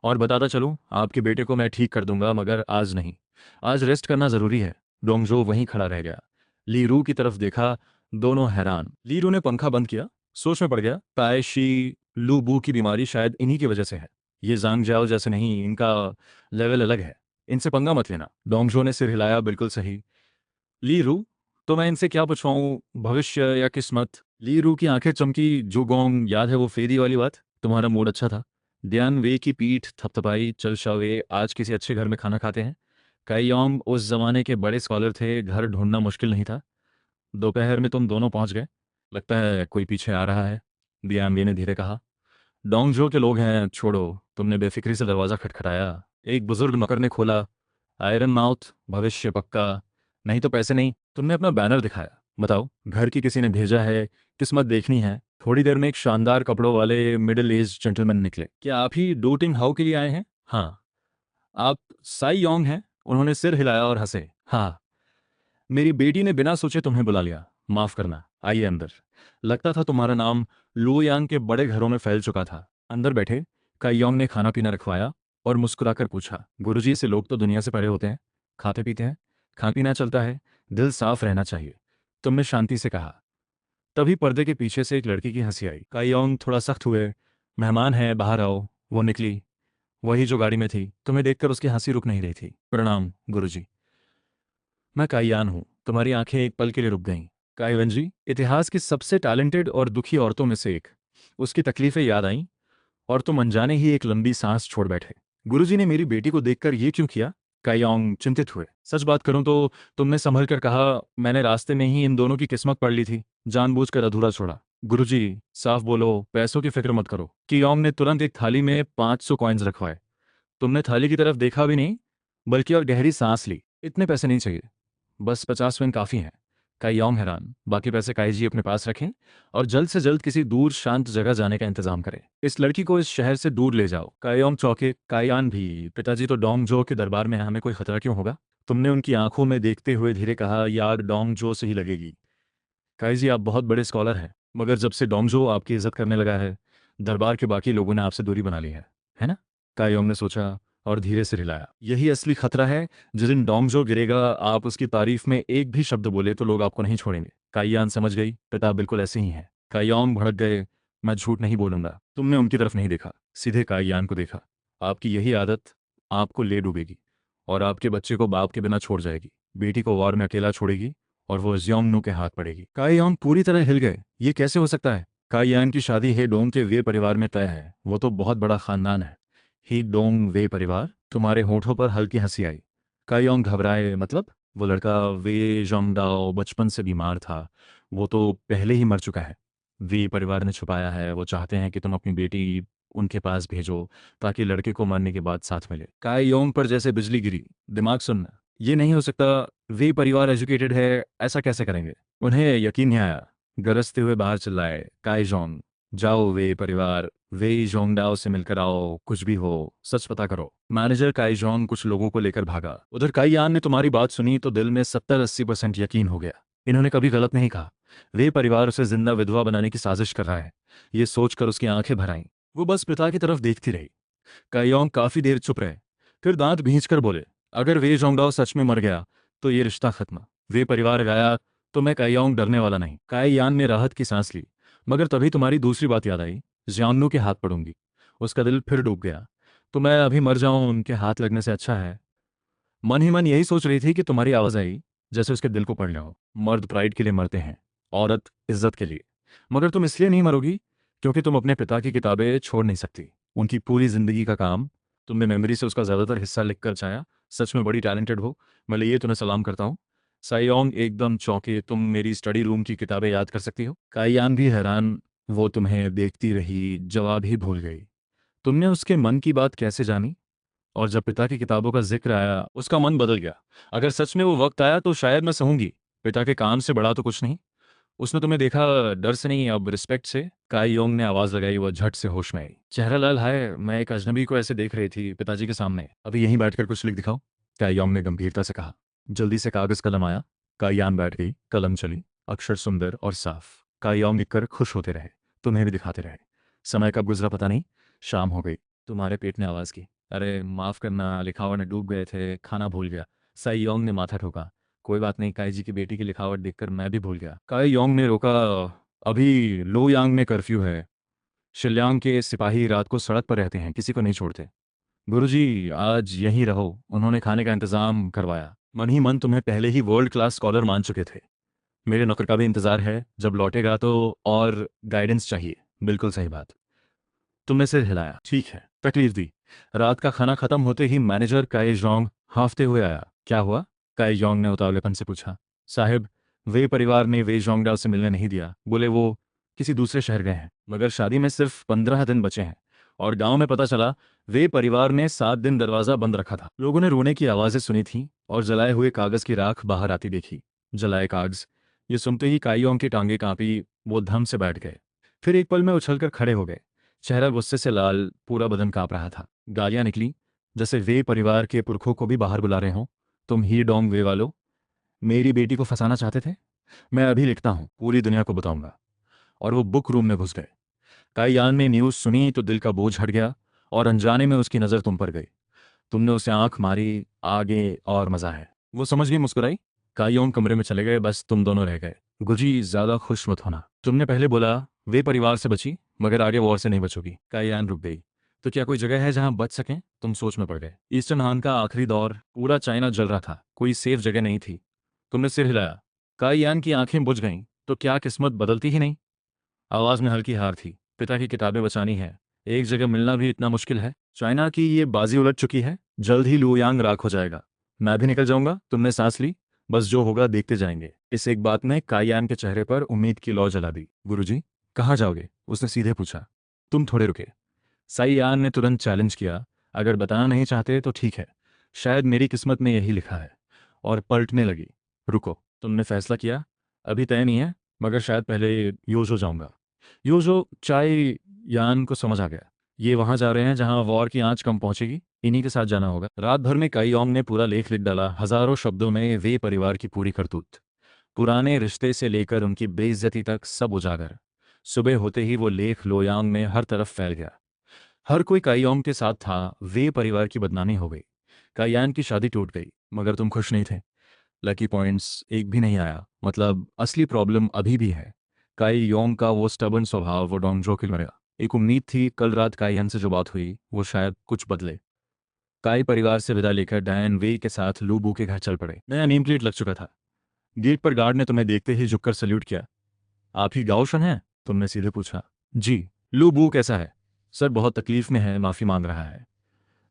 और बताता चलूं, आपके बेटे को मैं ठीक कर दूंगा, मगर आज नहीं। आज रेस्ट करना ज़रूरी है। डोंगजो वहीं खड़ा रह गया। लीरू की तरफ देखा, दोनों हैरान। लीरू ने पंखा बंद किया, सोच में पड़ गया। कायशी, लूबू की बीमारी शायद इन्हीं की वजह से है। ये जांग जाओ जैसे नहीं, इनका लेवल अलग है। इनसे पंगा मत लेना। डोंगजो ने सिर हिलाया, बिल्कुल सही। लीरू, तो मैं इनसे क्या पूछवाऊं, भविष्य या किस्मत? लीरू की आंखें चमकी। जुगोंग, याद है वो फेरी वाली बात? तुम्हारा मूड अच्छा था। ड्यान वे की पीठ थपथपाई। चल शावे, आज किसी अच्छे घर में खाना खाते हैं। काइयोंग उस जमाने के बड़े स्कॉलर थे, घर ढूंढना मुश्किल नहीं था। दोपहर में तुम दोनों पहुंच गए। लगता है कोई पीछे आ रहा है, ड्यान वे ने धीरे कहा। डोंगजो के लोग हैं, छोड़ो। तुमने बेफिक्री से दरवाज़ा खटखटाया। एक बुजुर्ग नौकर ने खोला। आयरन माउथ, भविष्य पक्का। नहीं तो पैसे नहीं। तुमने अपना बैनर दिखाया। बताओ, घर की किसी ने भेजा है, किस्मत देखनी है। थोड़ी देर में एक शानदार कपड़ों वाले मिडिल एज जेंटलमैन निकले। क्या आप ही डोटिंग हाउ के लिए आए हैं? हाँ। आप साई योंग हैं? उन्होंने सिर हिलाया और हंसे। हाँ, मेरी बेटी ने बिना सोचे तुम्हें बुला लिया। माफ करना, आइए अंदर। लगता था तुम्हारा नाम लू यांग के बड़े घरों में फैल चुका था। अंदर बैठे, काइयोंग ने खाना पीना रखवाया और मुस्कुराकर पूछा, गुरुजी से लोग तो दुनिया से परे होते हैं, खाते पीते हैं, खाना पीना चलता है, दिल साफ रहना चाहिए। तुमने शांति से कहा। तभी पर्दे के पीछे से एक लड़की की हंसी आई। काइयोंग थोड़ा सख्त हुए। मेहमान है, बाहर आओ। वो निकली, वही जो गाड़ी में थी। तुम्हें देखकर उसकी हंसी रुक नहीं रही थी। प्रणाम गुरुजी। मैं काइयान हूँ। तुम्हारी आंखें एक पल के लिए रुक गईं। काइवन जी, इतिहास की सबसे टैलेंटेड और दुखी औरतों में से एक। उसकी तकलीफें याद आईं और तुम अनजाने ही एक लंबी सांस छोड़ बैठे। गुरुजी ने मेरी बेटी को देखकर ये क्यों किया? काइयोंग चिंतित हुए। सच बात करूं तो तुमने संभल कर कहा, मैंने रास्ते में ही इन दोनों की किस्मत पढ़ ली थी, जानबूझकर अधूरा छोड़ा। गुरुजी, साफ बोलो, पैसों की फिक्र मत करो। कियोंग ने तुरंत एक थाली में 500 कॉइन्स रखवाए। तुमने थाली की तरफ देखा भी नहीं, बल्कि और गहरी सांस ली। इतने पैसे नहीं चाहिए, बस 50 विन काफ़ी हैं। काइयोंग हैरान। बाकी पैसे काईजी अपने पास रखें और जल्द से जल्द किसी दूर शांत जगह जाने का इंतजाम करें। इस लड़की को इस शहर से दूर ले जाओ। काइयोंग चौंके। काइयान भी, पिताजी तो डोंग जो के दरबार में हैं, हमें कोई खतरा क्यों होगा? तुमने उनकी आंखों में देखते हुए धीरे कहा, यार डोंग जो से ही लगेगी। काईजी, आप बहुत बड़े स्कॉलर हैं, मगर जब से डोंगजो आपकी इज्जत करने लगा है, दरबार के बाकी लोगों ने आपसे दूरी बना ली है ना? कायोंग ने सोचा और धीरे से हिलाया। यही असली खतरा है। जिस दिन डोंगजो गिरेगा, आप उसकी तारीफ में एक भी शब्द बोले तो लोग आपको नहीं छोड़ेंगे। काइयान समझ गई, पिता बिल्कुल ऐसे ही हैं। कायोंग भड़क गए। मैं झूठ नहीं बोलूंगा। तुमने उनकी तरफ नहीं देखा, सीधे काइयान को देखा। आपकी यही आदत आपको ले डूबेगी और आपके बच्चे को बाप के बिना छोड़ जाएगी। बेटी को वॉर में अकेला छोड़ेगी और वो ज्योंगनू के हाथ पड़ेगी। काइयोंग पूरी तरह हिल गए। ये कैसे हो सकता है? काइयान की शादी हे डोंग के वे परिवार में तय है। वो तो बहुत बड़ा खानदान है। ही डोंग वे परिवार? तुम्हारे होठों पर हल्की हंसी आई। काइयोंग घबराए। मतलब? वो लड़का वे जोंगडाओ बचपन से बीमार था, वो तो पहले ही मर चुका है। वे परिवार ने छुपाया है। वो चाहते हैं कि तुम अपनी बेटी उनके पास भेजो ताकि लड़के को मरने के बाद साथ मिले। काइयोंग पर जैसे बिजली गिरी। दिमाग सुनना, ये नहीं हो सकता। वे परिवार एजुकेटेड है, ऐसा कैसे करेंगे? उन्हें यकीन नहीं आया। गरजते हुए बाहर चिल्लाए, काइजोंग, जाओ वे परिवार, वे जोंगडाओ से मिलकर आओ, कुछ भी हो सच पता करो। मैनेजर काइजोंग कुछ लोगों को लेकर भागा। उधर काइयान ने तुम्हारी बात सुनी तो दिल में 70-80% यकीन हो गया। इन्होंने कभी गलत नहीं कहा। वे परिवार उसे जिंदा विधवा बनाने की साजिश कर रहा है। ये सोचकर उसकी आंखें भर आईं। वो बस पिता की तरफ देखती रही। काइयोंग काफी देर चुप रहे, फिर दांत भींचकर बोले, अगर वे जोंगडाओ सच में मर गया तो ये रिश्ता खत्म। वे परिवार गया तो मैं काइयोंग डरने वाला नहीं। काइयान ने राहत की सांस ली। मगर तभी तुम्हारी दूसरी बात याद आई, जियांगनू के हाथ पड़ूंगी। उसका दिल फिर डूब गया। तो मैं अभी मर जाऊं उनके हाथ लगने से अच्छा है। मन ही मन यही सोच रही थी कि तुम्हारी आवाज आई, जैसे उसके दिल को पढ़ लो। मर्द प्राइड के लिए मरते हैं, औरत इज्जत के लिए। मगर तुम इसलिए नहीं मरोगी क्योंकि तुम अपने पिता की किताबें छोड़ नहीं सकती। उनकी पूरी जिंदगी का काम, तुमने मेमोरी से उसका ज्यादातर हिस्सा लिख कर चाया। सच में बड़ी टैलेंटेड हो, मैं लिए तुम्हें सलाम करता हूँ। साइयोंग एकदम चौंके। तुम मेरी स्टडी रूम की किताबें याद कर सकती हो? काइयान भी हैरान। वो तुम्हें देखती रही, जवाब ही भूल गई। तुमने उसके मन की बात कैसे जानी? और जब पिता की किताबों का जिक्र आया, उसका मन बदल गया। अगर सच में वो वक्त आया तो शायद मैं सहूंगी। पिता के काम से बड़ा तो कुछ नहीं। उसने तुम्हें देखा डर से नहीं, अब रिस्पेक्ट से। काई योंग ने आवाज लगाई। वह झट से होश में आई। चेहरा लाल। हाय, मैं एक अजनबी को ऐसे देख रही थी पिताजी के सामने। अभी यहीं बैठकर कुछ लिख दिखाओ, काई योंग ने गंभीरता से कहा। जल्दी से कागज कलम आया। काई यान बैठ गई। कलम चली। अक्षर सुंदर और साफ। काई योंग लिखकर खुश होते रहे। तुम्हें भी दिखाते रहे। समय कब गुजरा पता नहीं। शाम हो गई। तुम्हारे पेट ने आवाज की। अरे माफ करना, लिखावट में डूब गए थे, खाना भूल गया। साई योंग ने माथा ठोका। कोई बात नहीं, काई जी की बेटी की लिखावट देखकर मैं भी भूल गया। काई योंग ने रोका। अभी लोयांग में कर्फ्यू है। शिल्यांग के सिपाही रात को सड़क पर रहते हैं, किसी को नहीं छोड़ते। गुरुजी आज यहीं रहो, उन्होंने खाने का इंतजाम करवाया। मन ही मन तुम्हें पहले ही वर्ल्ड क्लास स्कॉलर मान चुके थे। मेरे नौकर का भी इंतजार है, जब लौटेगा तो और गाइडेंस चाहिए। बिल्कुल सही बात। तुमने सिर हिलाया। ठीक है, तकलीफ दी। रात का खाना खत्म होते ही मैनेजर काई जोंग हांफते हुए आया। क्या हुआ? काई जोंग ने उतावलेपन से पूछा। साहिब, वे परिवार ने वे जोंगडाल से मिलने नहीं दिया। बोले वो किसी दूसरे शहर गए हैं। मगर शादी में सिर्फ 15 दिन बचे हैं, और गांव में पता चला वे परिवार ने 7 दिन दरवाजा बंद रखा था। लोगों ने रोने की आवाजें सुनी थी और जलाए हुए कागज की राख बाहर आती देखी। जलाए कागज, ये सुनते ही काईयोंग की टांगे कांपी। वो धम से बैठ गए, फिर एक पल में उछलकर खड़े हो गए। चेहरा गुस्से से लाल, पूरा बदन कांप रहा था। गालियां निकली, जैसे वे परिवार के पुरखों को भी बाहर बुला रहे हों। तुम ही डोंग वे वालों मेरी बेटी को फंसाना चाहते थे। मैं अभी लिखता हूं, पूरी दुनिया को बताऊंगा। और वो बुक रूम में घुस गए। काईयान ने न्यूज़ सुनी तो दिल का बोझ हट गया, और अनजाने में उसकी नज़र तुम पर गई। तुमने उसे आंख मारी। आगे और मजा है। वो समझ गई, मुस्कुराई। काईयोंग कमरे में चले गए। बस तुम दोनों रह गए। गुजी ज्यादा खुश मत होना। तुमने पहले बोला वे परिवार से बची, मगर आगे वॉर से नहीं बचोगी। काईयान रुक गई। तो क्या कोई जगह है जहां बच सकें? तुम सोच में पड़ गए। ईस्टर्न हान का आखिरी दौर, पूरा चाइना जल रहा था, कोई सेफ जगह नहीं थी। तुमने सिर हिलाया। काईयान की आंखें बुझ गईं। तो क्या किस्मत बदलती ही नहीं? आवाज में हल्की हार थी। पिता की किताबें बचानी है, एक जगह मिलना भी इतना मुश्किल है। चाइना की ये बाजी उलट चुकी है। जल्द ही लुयांग राख हो जाएगा। मैं भी निकल जाऊंगा। तुमने सांस ली। बस जो होगा देखते जाएंगे। इस एक बात ने काईयान के चेहरे पर उम्मीद की लौ जला दी। गुरुजी, कहाँ जाओगे? उसने सीधे पूछा। तुम थोड़े रुके। साईयान ने तुरंत चैलेंज किया। अगर बताना नहीं चाहते तो ठीक है, शायद मेरी किस्मत में यही लिखा है। और पलटने लगी। रुको, तुमने फैसला किया? अभी तय नहीं है, मगर शायद पहले योजो जाऊंगा। योजो चाय यान को समझ आ गया। ये वहां जा रहे हैं जहां वॉर की आंच कम पहुंचेगी। इन्हीं के साथ जाना होगा। रात भर में काईयोंग ने पूरा लेख लिख डाला, हजारों शब्दों में वे परिवार की पूरी करतूत। पुराने रिश्ते से लेकर उनकी बेइज्जती तक सब उजागर। सुबह होते ही वो लेख लोयांग में हर तरफ फैल गया। हर कोई काईयोंग के साथ था। वे परिवार की बदनामी हो गई। काईयान की शादी टूट गई, मगर तुम खुश नहीं थे। लकी पॉइंट्स एक भी नहीं आया। मतलब असली प्रॉब्लम अभी भी है। काई योंग का वो स्टबन स्वभाव, वो डोंगजो की लड़ाई। एक उम्मीद थी कल रात काईहन से जो बात हुई वो शायद कुछ बदले। काई परिवार से विदा लेकर डायन वे के साथ लूबू के घर चल पड़े। नया नेम प्लेट लग चुका था। गेट पर गार्ड ने तुम्हें देखते ही झुककर सल्यूट किया। आप ही गाओशन हैं? तुमने सीधे पूछा। जी। लूबू कैसा है? सर बहुत तकलीफ में है, माफी मांग रहा है।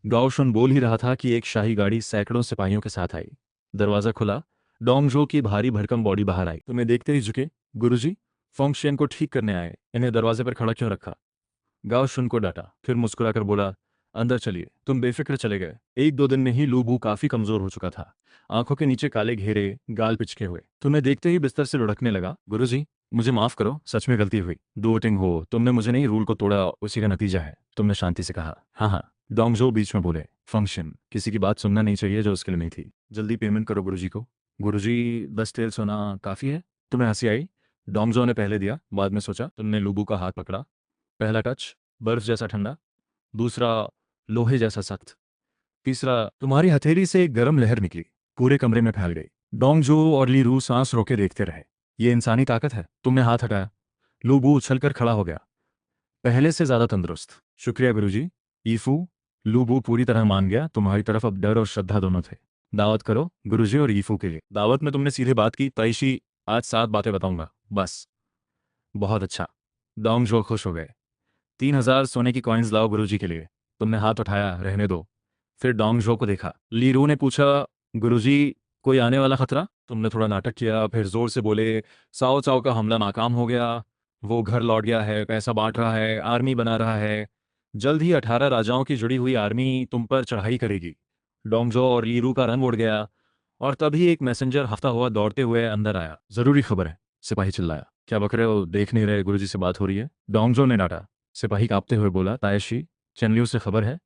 गाओशन बोल ही रहा था कि एक शाही गाड़ी सैकड़ों सिपाहियों के साथ आई। दरवाजा खुला। डोंगजो की भारी भरकम बॉडी बाहर आई। तुम्हें देखते ही झुके। गुरुजी, फंक्शन को ठीक करने आए, इन्हें दरवाजे पर खड़ा क्यों रखा? गाओशुन को डांटा, फिर मुस्कुराकर बोला, अंदर चलिए। तुम बेफिक्र चले गए। 1-2 दिन में ही लूबू काफी कमजोर हो चुका था। आंखों के नीचे काले घेरे, गाल पिचके हुए। तुम्हें देखते ही बिस्तर से लुढ़कने लगा। गुरुजी, मुझे माफ करो, सच में गलती हुई। डोटिंग हो, तुमने मुझे नहीं, रूल को तोड़ा, उसी का नतीजा है। तुमने शांति से कहा। हाँ हाँ। डोंगजो बीच में बोले, फंक्शन, किसी की बात सुनना नहीं चाहिए जो उसके लिए नहीं थी। जल्दी पेमेंट करो गुरुजी को। गुरुजी, 10 तेल सोना काफी है? तुम्हें हंसी आई। डोंगजो ने पहले दिया, बाद में सोचा। तुमने लूबू का हाथ पकड़ा। पहला टच, बर्फ जैसा ठंडा। दूसरा, लोहे जैसा सख्त। तीसरा, तुम्हारी हथेली से एक गर्म लहर निकली, पूरे कमरे में फैल गई। डोंगजो और लीरू सांस रोके देखते रहे। ये इंसानी ताकत है। तुमने हाथ हटाया। लूबू उछलकर खड़ा हो गया, पहले से ज्यादा तंदुरुस्त। शुक्रिया गुरुजी। ईफू। लूबू पूरी तरह मान गया। तुम्हारी तरफ अब डर और श्रद्धा दोनों थे। दावत करो गुरुजी और ईफू के लिए। दावत में तुमने सीधे बात की। तैशी, आज 7 बातें बताऊंगा, बस। बहुत अच्छा। डोंगजो खुश हो गए। 3,000 सोने की कॉइन्स लाओ गुरुजी के लिए। तुमने हाथ उठाया, रहने दो। फिर डोंगजो को देखा। लीरू ने पूछा, गुरुजी, कोई आने वाला खतरा? तुमने थोड़ा नाटक किया, फिर जोर से बोले, साओ चाओ का हमला नाकाम हो गया। वो घर लौट गया है, पैसा बांट रहा है, आर्मी बना रहा है। जल्द ही 18 राजाओं की जुड़ी हुई आर्मी तुम पर चढ़ाई करेगी। डोंगजो और लीरू का रंग उड़ गया। और तभी एक मैसेंजर हफ्ता हुआ दौड़ते हुए अंदर आया। जरूरी खबर है, सिपाही चिल्लाया। क्या बक रहे हो, देख नहीं रहे गुरुजी से बात हो रही है? डोंगजो ने डांटा। सिपाही कांपते हुए बोला, तायशी, चेनलियू से खबर है?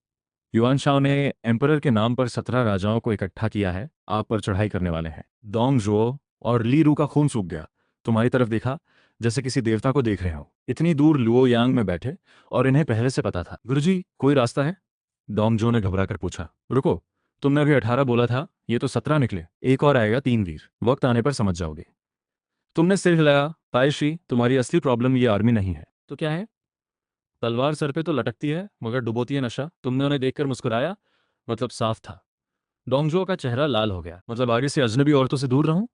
युआन शाओ ने एम्परर के नाम पर 17 राजाओं को इकट्ठा किया है, आप पर चढ़ाई करने वाले हैं। डोंगजो और ली रू का खून सूख गया। तुम्हारी तरफ देखा, जैसे किसी देवता को देख रहे हो। इतनी दूर लुओ यांग में बैठे, और इन्हें पहले से पता था। गुरुजी, कोई रास्ता है? डोंगजो ने घबरा कर पूछा। रुको, तुमने अभी 18 बोला था, ये तो 17 निकले। एक और आएगा 3 वीर, वक्त आने पर समझ जाओगे। तुमने सिर हिलाया। तायशी, तुम्हारी असली प्रॉब्लम ये आर्मी नहीं है तो क्या है? तलवार सर पे तो लटकती है मगर डुबोती है नशा। तुमने उन्हें देखकर मुस्कुराया, मतलब साफ था। डोंगजो का चेहरा लाल हो गया। मतलब आगे से अजनबी औरतों से दूर रहूं?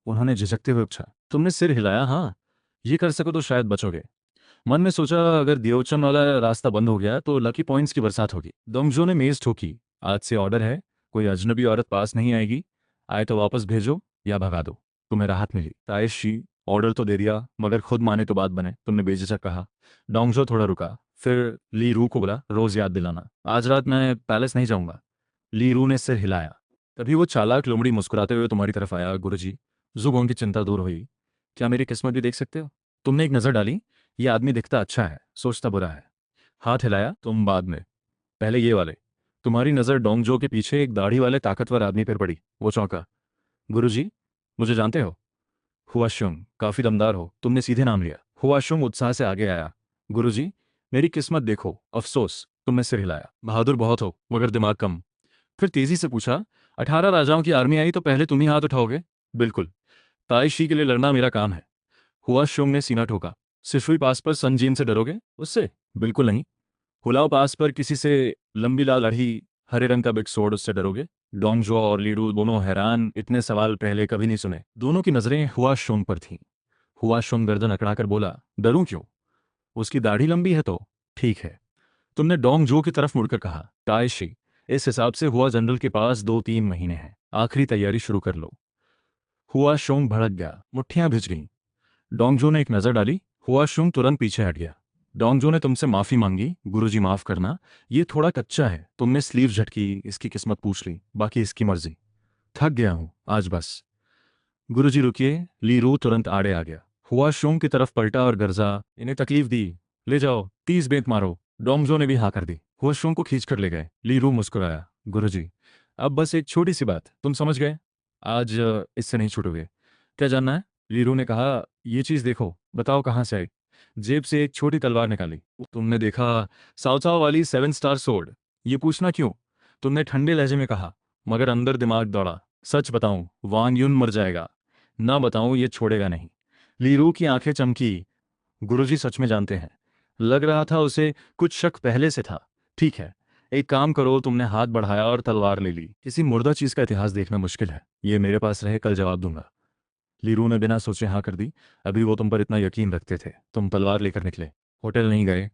उन्होंने झिझकते हुए पूछा। तुमने सिर हिलाया। हाँ, ये कर सको तो शायद बचोगे। मन में सोचा, अगर दियोचन वाला रास्ता बंद हो गया तो लकी पॉइंट्स की बरसात होगी। डोंगजो ने मेज ठोकी। आज से ऑर्डर है, कोई अजनबी औरत पास नहीं आएगी। आए तो वापस भेजो या भगा दो। तुम्हें राहत मिली। तायशी, ऑर्डर तो दे दिया, मगर खुद माने तो बात बने, तुमने बेझिझक कहा। डोंगजो थोड़ा रुका, फिर ली रू को बोला, रोज याद दिलाना। आज रात मैं पैलेस नहीं जाऊंगा। ली रू ने सिर हिलाया। तभी वो चालाक लोमड़ी मुस्कुराते हुए तुम्हारी तरफ आया। गुरुजी, जुगों की चिंता दूर हुई। क्या मेरी किस्मत भी देख सकते हो? तुमने एक नजर डाली। ये आदमी दिखता अच्छा है, सोचता बुरा है। हाथ हिलाया। तुम बाद में, पहले ये वाले। तुम्हारी नजर डोंगजो के पीछे एक दाढ़ी वाले ताकतवर आदमी पर पड़ी। वो चौंका। गुरुजी, मुझे जानते हो? हुआशुंग, काफी दमदार हो। तुमने सीधे नाम लिया। हुआशुंग उत्साह से आगे आया। गुरुजी, मेरी किस्मत देखो। अफसोस, तुमने सिर हिलाया। बहादुर बहुत हो मगर दिमाग कम। फिर तेजी से पूछा, 18 राजाओं की आर्मी आई तो पहले तुम ही हाथ उठाओगे? बिल्कुल, ताइशी के लिए लड़ना मेरा काम है। हुआशुंग ने सीना ठोका। सिशुई पास पर संजीन से डरोगे? उससे? बिल्कुल नहीं। हुलाओ पास पर किसी से लंबी लाल अड़ी, हरे रंग का बिग सोर्ड, उससे डरोगे? डोंगजो और लीडू दोनों हैरान, इतने सवाल पहले कभी नहीं सुने। दोनों की नजरें हुआशुंग पर थीं। हुआशुंग गर्दन अकड़ाकर बोला, डरूं क्यों? उसकी दाढ़ी लंबी है तो। ठीक है। तुमने डोंगजो की तरफ मुड़कर कहा, ताइशी, इस हिसाब से हुआ जनरल के पास 2-3 महीने हैं। आखिरी तैयारी शुरू कर लो। हुआशुंग भड़क गया, मुट्ठियां भिज गईं। डोंगजो ने एक नजर डाली। हुआशुंग तुरंत पीछे हट गया। डोंगजो ने तुमसे माफी मांगी, गुरुजी माफ करना। ये थोड़ा कच्चा है। तुमने स्लीव झटकी, इसकी किस्मत पूछ ली, बाकी इसकी मर्जी। थक गया हूं, आज बस। गुरुजी रुकिए। लीरू तुरंत आड़े आ गया। हुआशुंग की तरफ पलटा और गर्जा, इन्हें तकलीफ दी, ले जाओ, 30 बेंत मारो। डोंगजो ने भी हाँ कर दी। हुआशुंग को खींचकर ले गए। लीरू मुस्कुराया। गुरुजी, अब बस एक छोटी सी बात, तुम समझ गए? आज इससे नहीं छूटोगे। क्या जानना है? लीरू ने कहा, ये चीज देखो, बताओ कहाँ से आई। जेब से एक छोटी तलवार निकाली। तुमने देखा, सावचाव वाली 7 स्टार सोर्ड। ये पूछना क्यों? तुमने ठंडे लहजे में कहा, मगर अंदर दिमाग दौड़ा। सच बताऊं, वांग यून मर जाएगा। ना बताऊं, ये छोड़ेगा नहीं। लीरू की आंखें चमकी। गुरुजी सच में जानते हैं। लग रहा था उसे कुछ शक पहले से था। ठीक है, एक काम करो, तुमने हाथ बढ़ाया और तलवार ले ली। किसी मुर्दा चीज का इतिहास देखना मुश्किल है। ये मेरे पास रहे, कल जवाब दूंगा। लीरू ने बिना सोचे हाँ कर दी। अभी वो तुम पर इतना यकीन रखते थे, तुम तलवार लेकर निकले। होटल नहीं गए।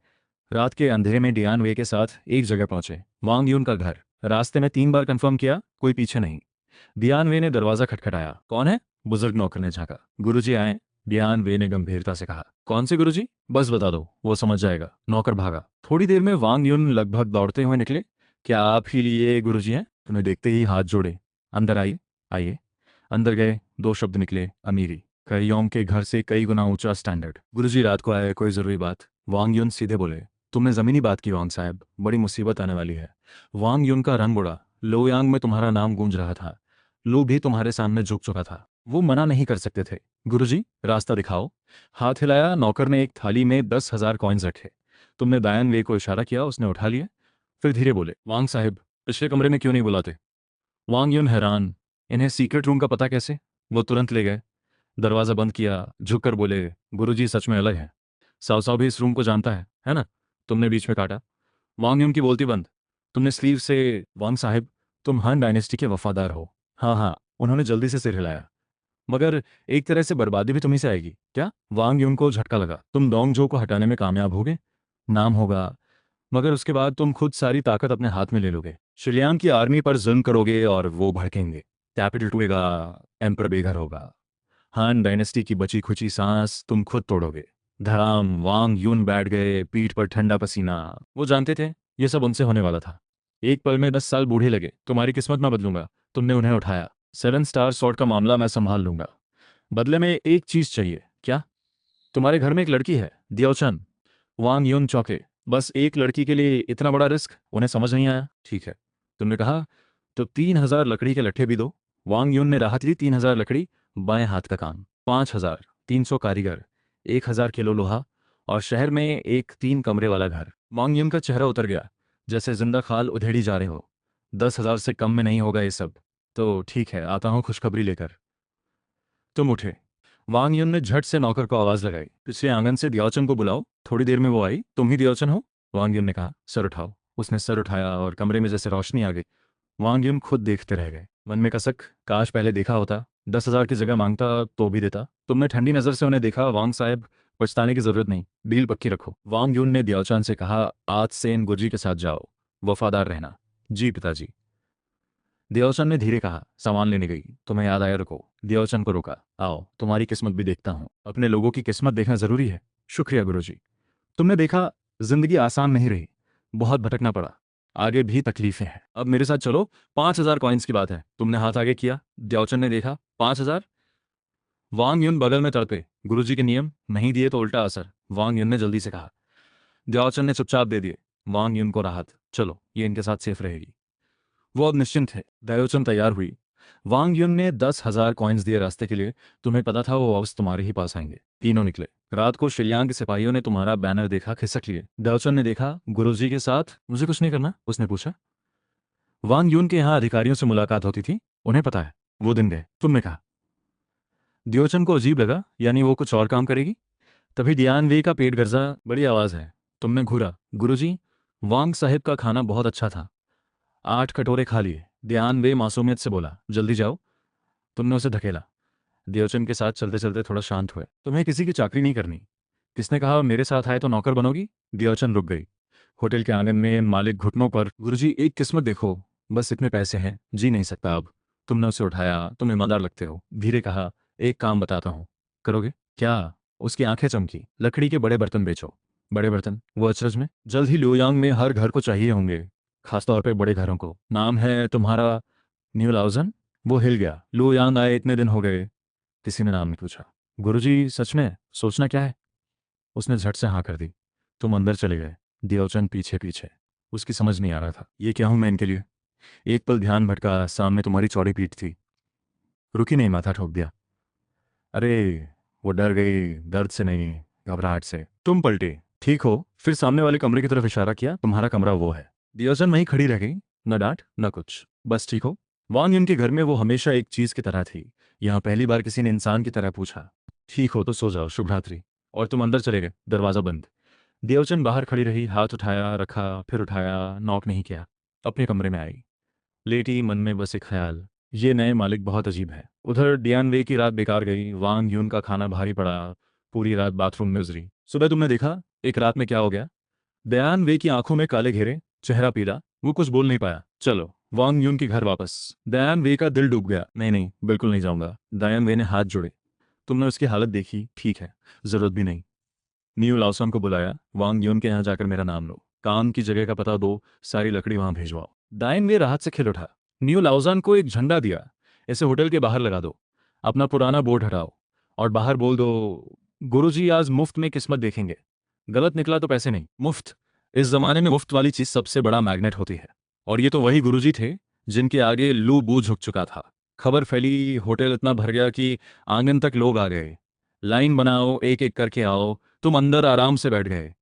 रात के अंधेरे में डियान वे के साथ एक जगह पहुंचे, वांग यून का घर। रास्ते में 3 बार कंफर्म किया, कोई पीछे नहीं। डियान वे ने दरवाजा खटखटाया। कौन है? बुजुर्ग नौकर ने झांका। गुरुजी आए, डियान वे ने गंभीरता से कहा। कौन से गुरुजी? बस बता दो, वो समझ जाएगा। नौकर भागा। थोड़ी देर में वांग यून लगभग दौड़ते हुए निकले। क्या आप ही लिए गुरुजी हैं? उन्हें देखते ही हाथ जोड़े। अंदर आइए, आइए। अंदर गए। 2 शब्द निकले, अमीरी। कईयों के घर से कई गुना ऊंचा स्टैंडर्ड। गुरुजी रात को आए, कोई जरूरी बात? वांग यून सीधे बोले, तुमने जमीनी बात की वांग साहब, बड़ी मुसीबत आने वाली है। वांग यून का रंग उड़ा। लोयांग में तुम्हारा नाम गूंज रहा था। लो भी तुम्हारे सामने झुक चुका था। वो मना नहीं कर सकते थे। गुरुजी, रास्ता दिखाओ। हाथ हिलाया। नौकर ने एक थाली में 10,000 कॉइन्स रखे। तुमने दायन वे को इशारा किया, उसने उठा लिए। फिर धीरे बोले, वांग साहब, पिछले कमरे में क्यों नहीं बुलाते? वांग यून हैरान, इन्हें सीक्रेट रूम का पता कैसे? वो तुरंत ले गए। दरवाजा बंद किया, झुककर बोले, गुरुजी सच में अलग है। साव साव भी इस रूम को जानता है ना? तुमने बीच में काटा। वांग यून की बोलती बंद। तुमने स्लीव से, वांग साहब, तुम हान डायनेस्टी के वफादार हो। हाँ हाँ, उन्होंने जल्दी से सिर हिलाया। मगर एक तरह से बर्बादी भी तुम्ही से आएगी क्या? वांग यून को झटका लगा। तुम डोंगजो को हटाने में कामयाब होगे, नाम होगा, मगर उसके बाद तुम खुद सारी ताकत अपने हाथ में ले लोगे। शिलियांग की आर्मी पर जुल्म करोगे और वो भड़केंगे। कैपिटल टूटेगा, एम्पर बेघर होगा। हान डायनेस्टी की बची खुची सांस तुम खुद तोड़ोगे। धड़ाम, वांग यून बैठ गए, पीठ पर ठंडा पसीना। वो जानते थे ये सब उनसे होने वाला था। एक पल में 10 साल बूढ़े लगे। तुम्हारी किस्मत मैं बदलूंगा। तुमने उन्हें उठाया। 7 स्टार सॉर्ट का मामला मैं संभाल लूंगा। बदले में एक चीज चाहिए। क्या? तुम्हारे घर में एक लड़की है, दियोचन। वांग यून चौंके। बस एक लड़की के लिए इतना बड़ा रिस्क? उन्हें समझ नहीं आया। ठीक है, तुमने कहा तो 3,000 लकड़ी के लट्ठे भी दो। वांग यून ने राहत ली। 3,000 लकड़ी, बाएं हाथ का काम। 5,000, 300 कारीगर, 1,000 किलो लोहा, और शहर में एक 3 कमरे वाला घर। वांग यून का चेहरा उतर गया, जैसे जिंदा खाल उधेड़ी जा रहे हो। 10,000 से कम में नहीं होगा ये सब। तो ठीक है, आता हूँ खुशखबरी लेकर। तुम उठे। वांग युन ने झट से नौकर को आवाज लगाई, पिछले आंगन से दियाचन को बुलाओ। थोड़ी देर में वो आई। तुम ही दियाचन हो? वांग युन ने कहा। सर उठाओ। उसने सर उठाया और कमरे में जैसे रोशनी आ गई। वांग युन खुद देखते रह गए। मन में कसक, काश पहले देखा होता। 10,000 की जगह मांगता तो भी देता। तुमने ठंडी नजर से उन्हें देखा। वांग साहब, पछताने की जरूरत नहीं, डील पक्की रखो। वांग युन ने दियाचन से कहा, आज से इन गुरजी के साथ जाओ, वफादार रहना। जी पिताजी। देवचंद ने धीरे कहा। सामान लेने गई, तुम्हें याद आया, रुको। देवचंद को रोका। आओ, तुम्हारी किस्मत भी देखता हूँ। अपने लोगों की किस्मत देखना जरूरी है। शुक्रिया गुरुजी। तुमने देखा, जिंदगी आसान नहीं रही, बहुत भटकना पड़ा, आगे भी तकलीफें हैं। अब मेरे साथ चलो। 5,000 कॉइन्स की बात है। तुमने हाथ आगे किया। देवचंद ने देखा। 5,000? वांग युन बगल में तड़पे। गुरुजी के नियम, नहीं दिए तो उल्टा असर। वांग युन ने जल्दी से कहा। देवचंद ने चुपचाप दे दिए। वांग युन को राहत। चलो, ये इनके साथ सेफ रहेगी। वो अब निश्चिंत है। दयोचन तैयार हुई। वांग युन ने 10,000 कॉइन्स दिए रास्ते के लिए। तुम्हें पता था वो वापस तुम्हारे ही पास आएंगे। तीनों निकले। रात को शिलियांग के सिपाहियों ने तुम्हारा बैनर देखा, खिसक लिए। दयोचन ने देखा। गुरुजी के साथ? मुझे कुछ नहीं करना, उसने पूछा। वांग युन के यहाँ अधिकारियों से मुलाकात होती थी, उन्हें पता है। वो दिन गए, तुमने कहा। दियोचन को अजीब लगा, यानी वो कुछ और काम करेगी। तभी दियान वे का पेट गर्जा। बड़ी आवाज है। तुमने घूरा। गुरुजी, वांग साहिब का खाना बहुत अच्छा था। 8 कटोरे खा लिए। ध्यान वे मासूमियत से बोला। जल्दी जाओ। तुमने उसे धकेला। देवचंद के साथ चलते चलते थोड़ा शांत हुए। तुम्हें किसी की चाकरी नहीं करनी। किसने कहा मेरे साथ आए तो नौकर बनोगी? देवचंद रुक गई। होटल के आंगन में मालिक घुटनों पर। गुरुजी, एक किस्मत देखो, बस इतने पैसे हैं, जी नहीं सकता अब। तुमने उसे उठाया। तुम ईमानदार लगते हो। धीरे कहा। एक काम बताता हूँ, करोगे? क्या? उसकी आंखें चमकी। लकड़ी के बड़े बर्तन बेचो। बड़े बर्तन? वो अचरज में। जल्द ही लुयांग में हर घर को चाहिए होंगे, खासतौर पे बड़े घरों को। नाम है तुम्हारा न्यू लाउजन? वो हिल गया। लुयांग आए इतने दिन हो गए, किसी ने नाम नहीं पूछा। गुरुजी, सच में सोचना क्या है? उसने झट से हाँ कर दी। तुम अंदर चले गए। दियोचन पीछे पीछे। उसकी समझ नहीं आ रहा था, ये क्या हूं मैं इनके लिए। एक पल ध्यान भटका। सामने तुम्हारी चौड़ी पीठ थी। रुकी नहीं, माथा ठोक दिया। अरे, वो डर गई, दर्द से नहीं, घबराहट से। तुम पलटे। ठीक हो? फिर सामने वाले कमरे की तरफ इशारा किया। तुम्हारा कमरा वो है। दियोचन वहीं खड़ी रह गई। न डांट न कुछ, बस ठीक हो। वांग युन के घर में वो हमेशा एक चीज की तरह थी। यहाँ पहली बार किसी ने इंसान की तरह पूछा। ठीक हो तो सो जाओ, शुभ रात्रि। और तुम अंदर चले गए, दरवाजा बंद। देवचंद बाहर खड़ी रही। हाथ उठाया, रखा, फिर उठाया, नॉक नहीं किया। अपने कमरे में आई। लेटी, मन में बस एक ख्याल, ये नए मालिक बहुत अजीब है। उधर डियानवे की रात बेकार गई। वांग यून का खाना भारी पड़ा। पूरी रात बाथरूम में गुजरी। सुबह तुमने देखा एक रात में क्या हो गया। दयान वे की आंखों में काले घेरे, चेहरा पीला। वो कुछ बोल नहीं पाया। चलो, वांग यून के घर वापस। दयान वे का दिल डूब गया। नहीं नहीं, बिल्कुल नहीं जाऊंगा। दयान वे ने हाथ जोड़े। तुमने उसकी हालत देखी? ठीक है, जरूरत भी नहीं। न्यू लाओसन को बुलाया। वांग यून के यहाँ जाकर मेरा नाम लो, काम की जगह का पता दो, सारी लकड़ी वहां भेजवाओ। दाइन वे राहत से खिल उठा। न्यू लाओजान को एक झंडा दिया। इसे होटल के बाहर लगा दो। अपना पुराना बोर्ड हटाओ और बाहर बोल दो, गुरुजी आज मुफ्त में किस्मत देखेंगे। गलत निकला तो पैसे नहीं, मुफ्त। इस जमाने में मुफ्त वाली चीज सबसे बड़ा मैग्नेट होती है। और ये तो वही गुरुजी थे जिनके आगे लू बू झुक चुका था। खबर फैली, होटल इतना भर गया कि आंगन तक लोग आ गए। लाइन बनाओ, एक एक करके आओ। तुम अंदर आराम से बैठ गए।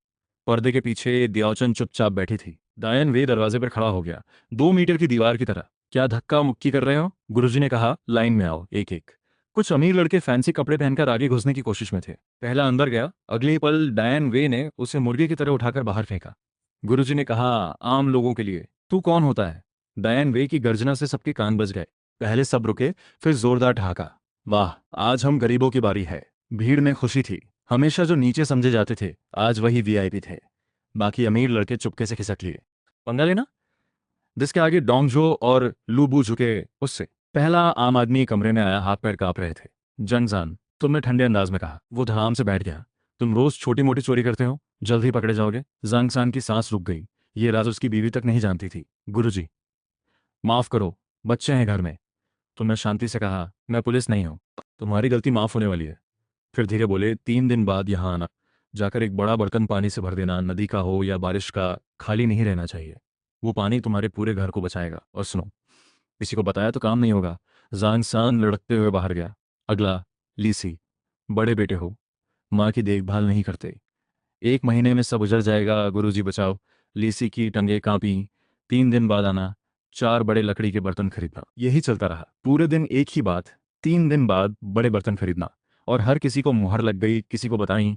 पर्दे के पीछे दियाचन चुपचाप बैठी थी। दायन वे दरवाजे पर खड़ा हो गया, 2 मीटर की दीवार की तरह। क्या धक्का मुक्की कर रहे हो? गुरुजी ने कहा। लाइन में आओ, एक एक। कुछ अमीर लड़के फैंसी कपड़े पहनकर आगे घुसने की कोशिश में थे। पहला अंदर गया। अगले ही पल डायन वे ने उसे मुर्गे की तरह उठाकर बाहर फेंका। गुरुजी ने कहा, आम लोगों के लिए तू कौन होता है? डायन वे की गर्जना से सबके कान बज गए। पहले सब रुके, फिर जोरदार ठहाका। वाह, आज हम गरीबों की बारी है। भीड़ में खुशी थी। हमेशा जो नीचे समझे जाते थे, आज वही वीआईपी थे। बाकी अमीर लड़के चुपके से खिसक लिए। पंगा लेना? जिसके आगे डोंगजो और लूबू झुके, उससे। पहला आम आदमी कमरे में आया, हाथ पैर कांप रहे थे। जनजान, तुमने ठंडे अंदाज में कहा। वो धड़ाम से बैठ गया। तुम रोज छोटी मोटी चोरी करते हो, जल्द ही पकड़े जाओगे। जांगसान की सांस रुक गई। ये राज उसकी बीवी तक नहीं जानती थी। गुरुजी, माफ करो, बच्चे हैं घर में। तुमने शांति से कहा। मैं पुलिस नहीं हूं। तुम्हारी गलती माफ होने वाली है। फिर धीरे बोले, 3 दिन बाद यहाँ आना, जाकर एक बड़ा बर्तन पानी से भर देना, नदी का हो या बारिश का, खाली नहीं रहना चाहिए। वो पानी तुम्हारे पूरे घर को बचाएगा। और सुनो, किसी को बताया तो काम नहीं होगा। जान सान लड़कते हुए बाहर गया। अगला, लीसी, बड़े बेटे हो, माँ की देखभाल नहीं करते, 1 महीने में सब उजड़ जाएगा, गुरुजी बचाओ। लीसी की टंगे कांपी। 3 दिन बाद आना, 4 बड़े लकड़ी के बर्तन खरीदना। यही चलता रहा पूरे दिन, एक ही बात। 3 दिन बाद बड़े बर्तन खरीदना, और हर किसी को मुहर लग गई, किसी को बताई।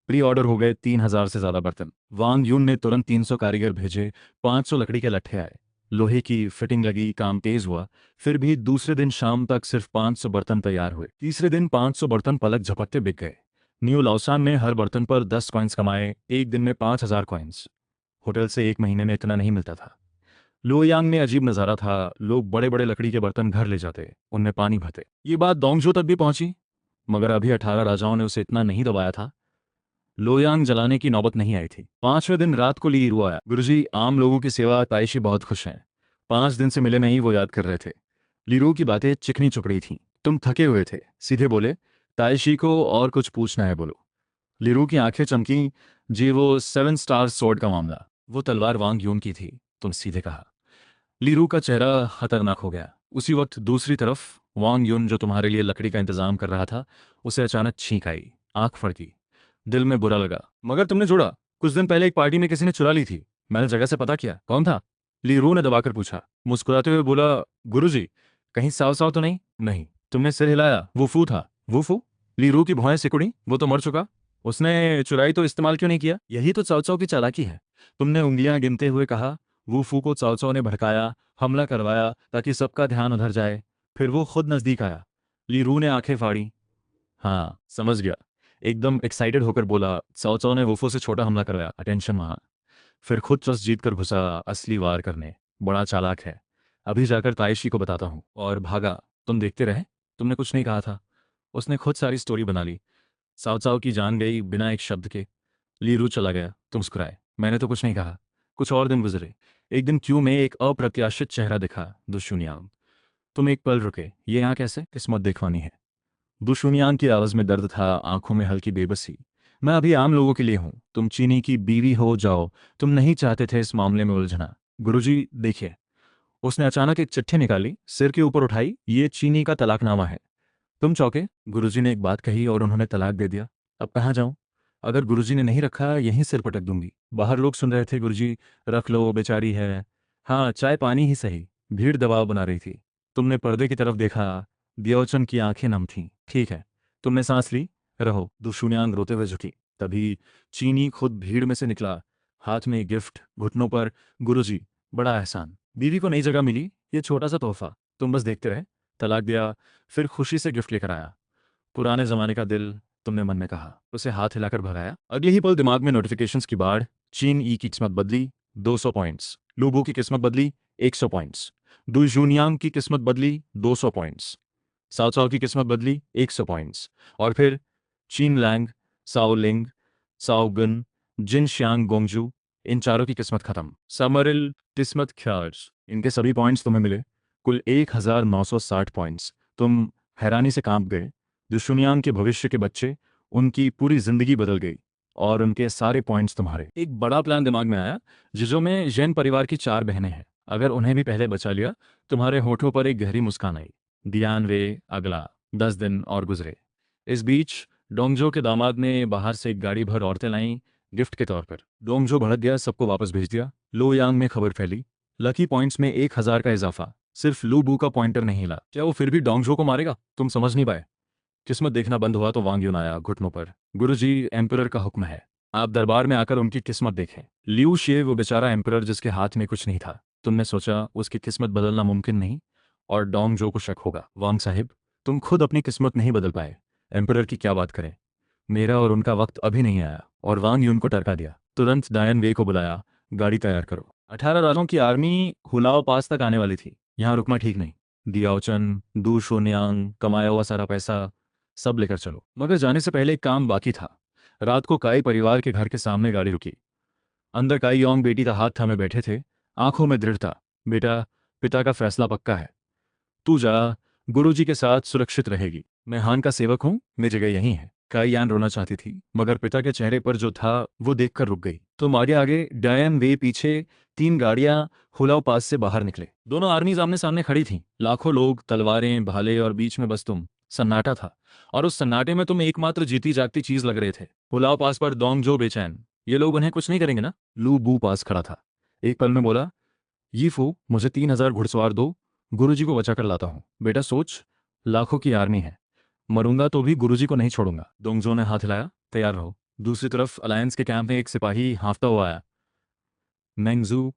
प्री ऑर्डर हो गए 3,000 से ज्यादा बर्तन। वांग यून ने तुरंत 300 कारीगर भेजे। 500 लकड़ी के लट्ठे आए, लोहे की फिटिंग लगी, काम तेज हुआ। फिर भी दूसरे दिन शाम तक सिर्फ 500 बर्तन तैयार हुए। तीसरे दिन 500 बर्तन पलक झपकते बिक गए। न्यू लौसान ने हर बर्तन पर 10 कॉइन्स कमाए, एक दिन में 5,000 कॉइन्स। होटल से 1 महीने में इतना नहीं मिलता था। लोयांग में अजीब नज़ारा था, लोग बड़े बड़े लकड़ी के बर्तन घर ले जाते, उनमें पानी भरते। ये बात डोंगजो तक भी पहुंची, मगर अभी 18 राजाओं ने उसे इतना नहीं दबाया था। लोयांग जलाने की नौबत नहीं आई थी। 5वें दिन रात को ली रू आया। गुरुजी, आम लोगों की सेवा, ताइशी बहुत खुश हैं। 5 दिन से मिले नहीं, वो याद कर रहे थे। लीरू की बातें चिकनी चुपड़ी थीं। तुम थके हुए थे, सीधे बोले। ताइशी को और कुछ पूछना है, बोलो। लीरू की आंखें चमकी। जी, वो 7 स्टार सोर्ड का मामला। वो तलवार वांग यून की थी, तुम सीधे कहा। लीरू का चेहरा खतरनाक हो गया। उसी वक्त दूसरी तरफ वांग यून, जो तुम्हारे लिए लकड़ी का इंतजाम कर रहा था, उसे अचानक छींक आई, आंख फड़की। दिल में बुरा लगा। मगर तुमने जोड़ा, कुछ दिन पहले एक पार्टी में किसी ने चुरा ली थी, मैंने जगह से पता किया। कौन था? लीरू ने दबाकर पूछा। मुस्कुराते हुए बोला, गुरुजी, कहीं साव साव तो नहीं? नहीं। तुमने सिर हिलाया। वुफू था। वुफू? लीरू की भौहें सिकुड़ी। वो तो मर चुका। उसने चुराई तो इस्तेमाल क्यों नहीं किया? यही तो चाव चाव की चालाकी है। तुमने उंगलियां गिनते हुए कहा। वुफू को चाव चाव ने भड़काया, हमला करवाया, ताकि सबका ध्यान उधर जाए। फिर वो खुद नजदीक आया। लीरू ने आंखें फाड़ी। हाँ, समझ गया। एकदम एक्साइटेड होकर बोला, चाओ चाओ ने वुफो से छोटा हमला करवाया, अटेंशन वहाँ। फिर खुद ट्रस्ट जीत कर घुसा असली वार करने। बड़ा चालाक है। अभी जाकर ताइशी को बताता हूँ। और भागा। तुम देखते रहे, तुमने कुछ नहीं कहा था। उसने खुद सारी स्टोरी बना ली। साव चाव की जान गई बिना एक शब्द के। लीरू चला गया। तुम मुस्कुराए। मैंने तो कुछ नहीं कहा। कुछ और दिन गुजरे। एक दिन क्यू में एक अप्रत्याशित चेहरा दिखा, दुश्मनियाम। तुम एक पल रुके। ये यहाँ कैसे? किस्मत दिखवानी है। दुश्मनियान की आवाज में दर्द था, आंखों में हल्की बेबसी। मैं अभी आम लोगों के लिए हूं, तुम चीनी की बीवी हो जाओ। तुम नहीं चाहते थे इस मामले में उलझना। गुरुजी, देखिए। उसने अचानक एक चिट्ठी निकाली, सिर के ऊपर उठाई। ये चीनी का तलाकनामा है। तुम चौंके। गुरुजी ने एक बात कही और उन्होंने तलाक दे दिया। अब कहाँ जाऊं? अगर गुरुजी ने नहीं रखा, यहीं सिर पटक दूंगी। बाहर लोग सुन रहे थे। गुरुजी, रख लो, बेचारी है। हाँ, चाय पानी ही सही। भीड़ दबाव बना रही थी। तुमने पर्दे की तरफ देखा। दियोचन की आंखें नम थीं। ठीक है। तुमने सांस ली। रहो। दुशुन्यांग रोते हुए झुकी। तभी चीनी खुद भीड़ में से निकला, हाथ में एक गिफ्ट, घुटनों पर। गुरुजी, बड़ा एहसान। बीवी को नई जगह मिली, ये छोटा सा तोहफा। तुम बस देखते रहे। तलाक दिया, फिर खुशी से गिफ्ट लेकर आया। पुराने जमाने का दिल, तुमने मन में कहा। उसे हाथ हिलाकर भगाया। अगले ही पल दिमाग में नोटिफिकेशंस की बाढ़। चीन ई की किस्मत बदली, 200 पॉइंट्स। लूबू की किस्मत बदली, 100 पॉइंट्स। दु जूनियांग की किस्मत बदली, 200 पॉइंट्स। साओ चाओ की किस्मत बदली, 100 पॉइंट्स। और फिर चीन लैंग, साओ लिंग, साओ गुन, जिन श्यांग गोंगजू, इन चारों की किस्मत खत्म। समरिल, किस्मत ख्यार्स, इनके सभी पॉइंट्स तुम्हें मिले। कुल 1960 पॉइंट्स। तुम हैरानी से कांप गए। दुशुनियांग के भविष्य के बच्चे, उनकी पूरी जिंदगी बदल गई, और उनके सारे पॉइंट्स तुम्हारे। एक बड़ा प्लान दिमाग में आया। जिजो में जैन परिवार की 4 बहनें हैं, अगर उन्हें भी पहले बचा लिया। तुम्हारे होठों पर एक गहरी मुस्कान आई। दियान वे। अगला 10 दिन और गुजरे। इस बीच डोंगजो के दामाद ने बाहर से एक गाड़ी भर औरतें लाईं, गिफ्ट के तौर पर। डोंगजो भड़क गया, सबको वापस भेज दिया। लो यांग में खबर फैली, लकी पॉइंट्स में 1000 का इजाफा। सिर्फ लू बू का पॉइंटर नहीं हिला। क्या वो फिर भी डोंगजो को मारेगा? तुम समझ नहीं पाए। किस्मत देखना बंद हुआ तो वांग यून आया, घुटनों पर। गुरुजी, एम्परर का हुक्म है, आप दरबार में आकर उनकी किस्मत देखें। लियू शे, वो बेचारा एम्परर जिसके हाथ में कुछ नहीं था। तुमने सोचा उसकी किस्मत बदलना मुमकिन नहीं, और डोंग जो को शक होगा। वांग साहिब, तुम खुद अपनी किस्मत नहीं बदल पाए, एम्परर की क्या बात करें। मेरा और उनका वक्त अभी नहीं आया। और वांग यून को टरका दिया। तुरंत डायन वे को बुलाया, गाड़ी तैयार करो। 18 राजों की आर्मी हुलाओ पास तक आने वाली थी। यहाँ रुकना ठीक नहीं। दियाओचन, दू शोन्यांग, कमाया हुआ सारा पैसा, सब लेकर चलो। मगर जाने से पहले एक काम बाकी था। रात को काई परिवार के घर के सामने गाड़ी रुकी। अंदर काई योंग बेटी का हाथ थामे बैठे थे, आंखों में दृढ़ता। बेटा, पिता का फैसला पक्का है। तू जा, गुरुजी के साथ सुरक्षित रहेगी। मैं हान का सेवक हूं, मेरी जगह यहीं है। काई यान रोना चाहती थी, मगर पिता के चेहरे पर जो था वो देखकर रुक गई। तुम आगे आगे, डैम वे पीछे। 3 गाड़ियां हुलाव पास से बाहर निकले। दोनों आर्मीज आमने सामने खड़ी थीं। लाखों लोग, तलवारें, भाले, और बीच में बस तुम। सन्नाटा था, और उस सन्नाटे में तुम एकमात्र जीती जागती चीज लग रहे थे। हुलाव पास पर डोंगजो बेचैन। ये लोग उन्हें कुछ नहीं करेंगे ना? लू बू पास खड़ा था। एक पल में बोला, यीफू, मुझे 3,000 घुड़सवार दो, गुरुजी को बचा कर लाता हूँ। बेटा सोच, लाखों की आर्मी है, मरूंगा तो भी गुरुजी को नहीं छोड़ूंगा। डोंगजो ने हाथ हिलाया, तैयार रहो। दूसरी तरफ अलायंस के कैंप में एक सिपाही हाँफता हुआ आया। मेंगजू,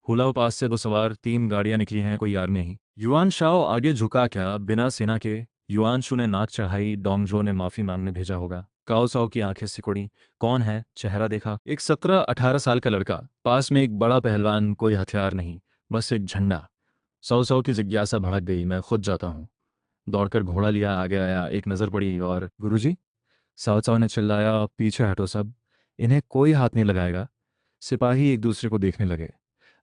हुलाव पास से 2 सवार, 3 गाड़ियां निकली हैं, कोई आर्मी नहीं। युआन शाओ आगे झुका क्या, बिना सेना के? युआनशु ने नाक चढ़ाई। डोंगजो ने माफी मांगने भेजा होगा। काओ साओ की आंखें सिकुड़ी। कौन है? चेहरा देखा। एक 17-18 साल का लड़का, पास में एक बड़ा पहलवान, कोई हथियार नहीं, बस एक झंडा। सौ सौ की जिज्ञासा भड़क गई। मैं खुद जाता हूँ। दौड़कर घोड़ा लिया, आगे आया, एक नज़र पड़ी, और गुरुजी? साओ साओ ने चिल्लाया, पीछे हटो सब, इन्हें कोई हाथ नहीं लगाएगा। सिपाही एक दूसरे को देखने लगे।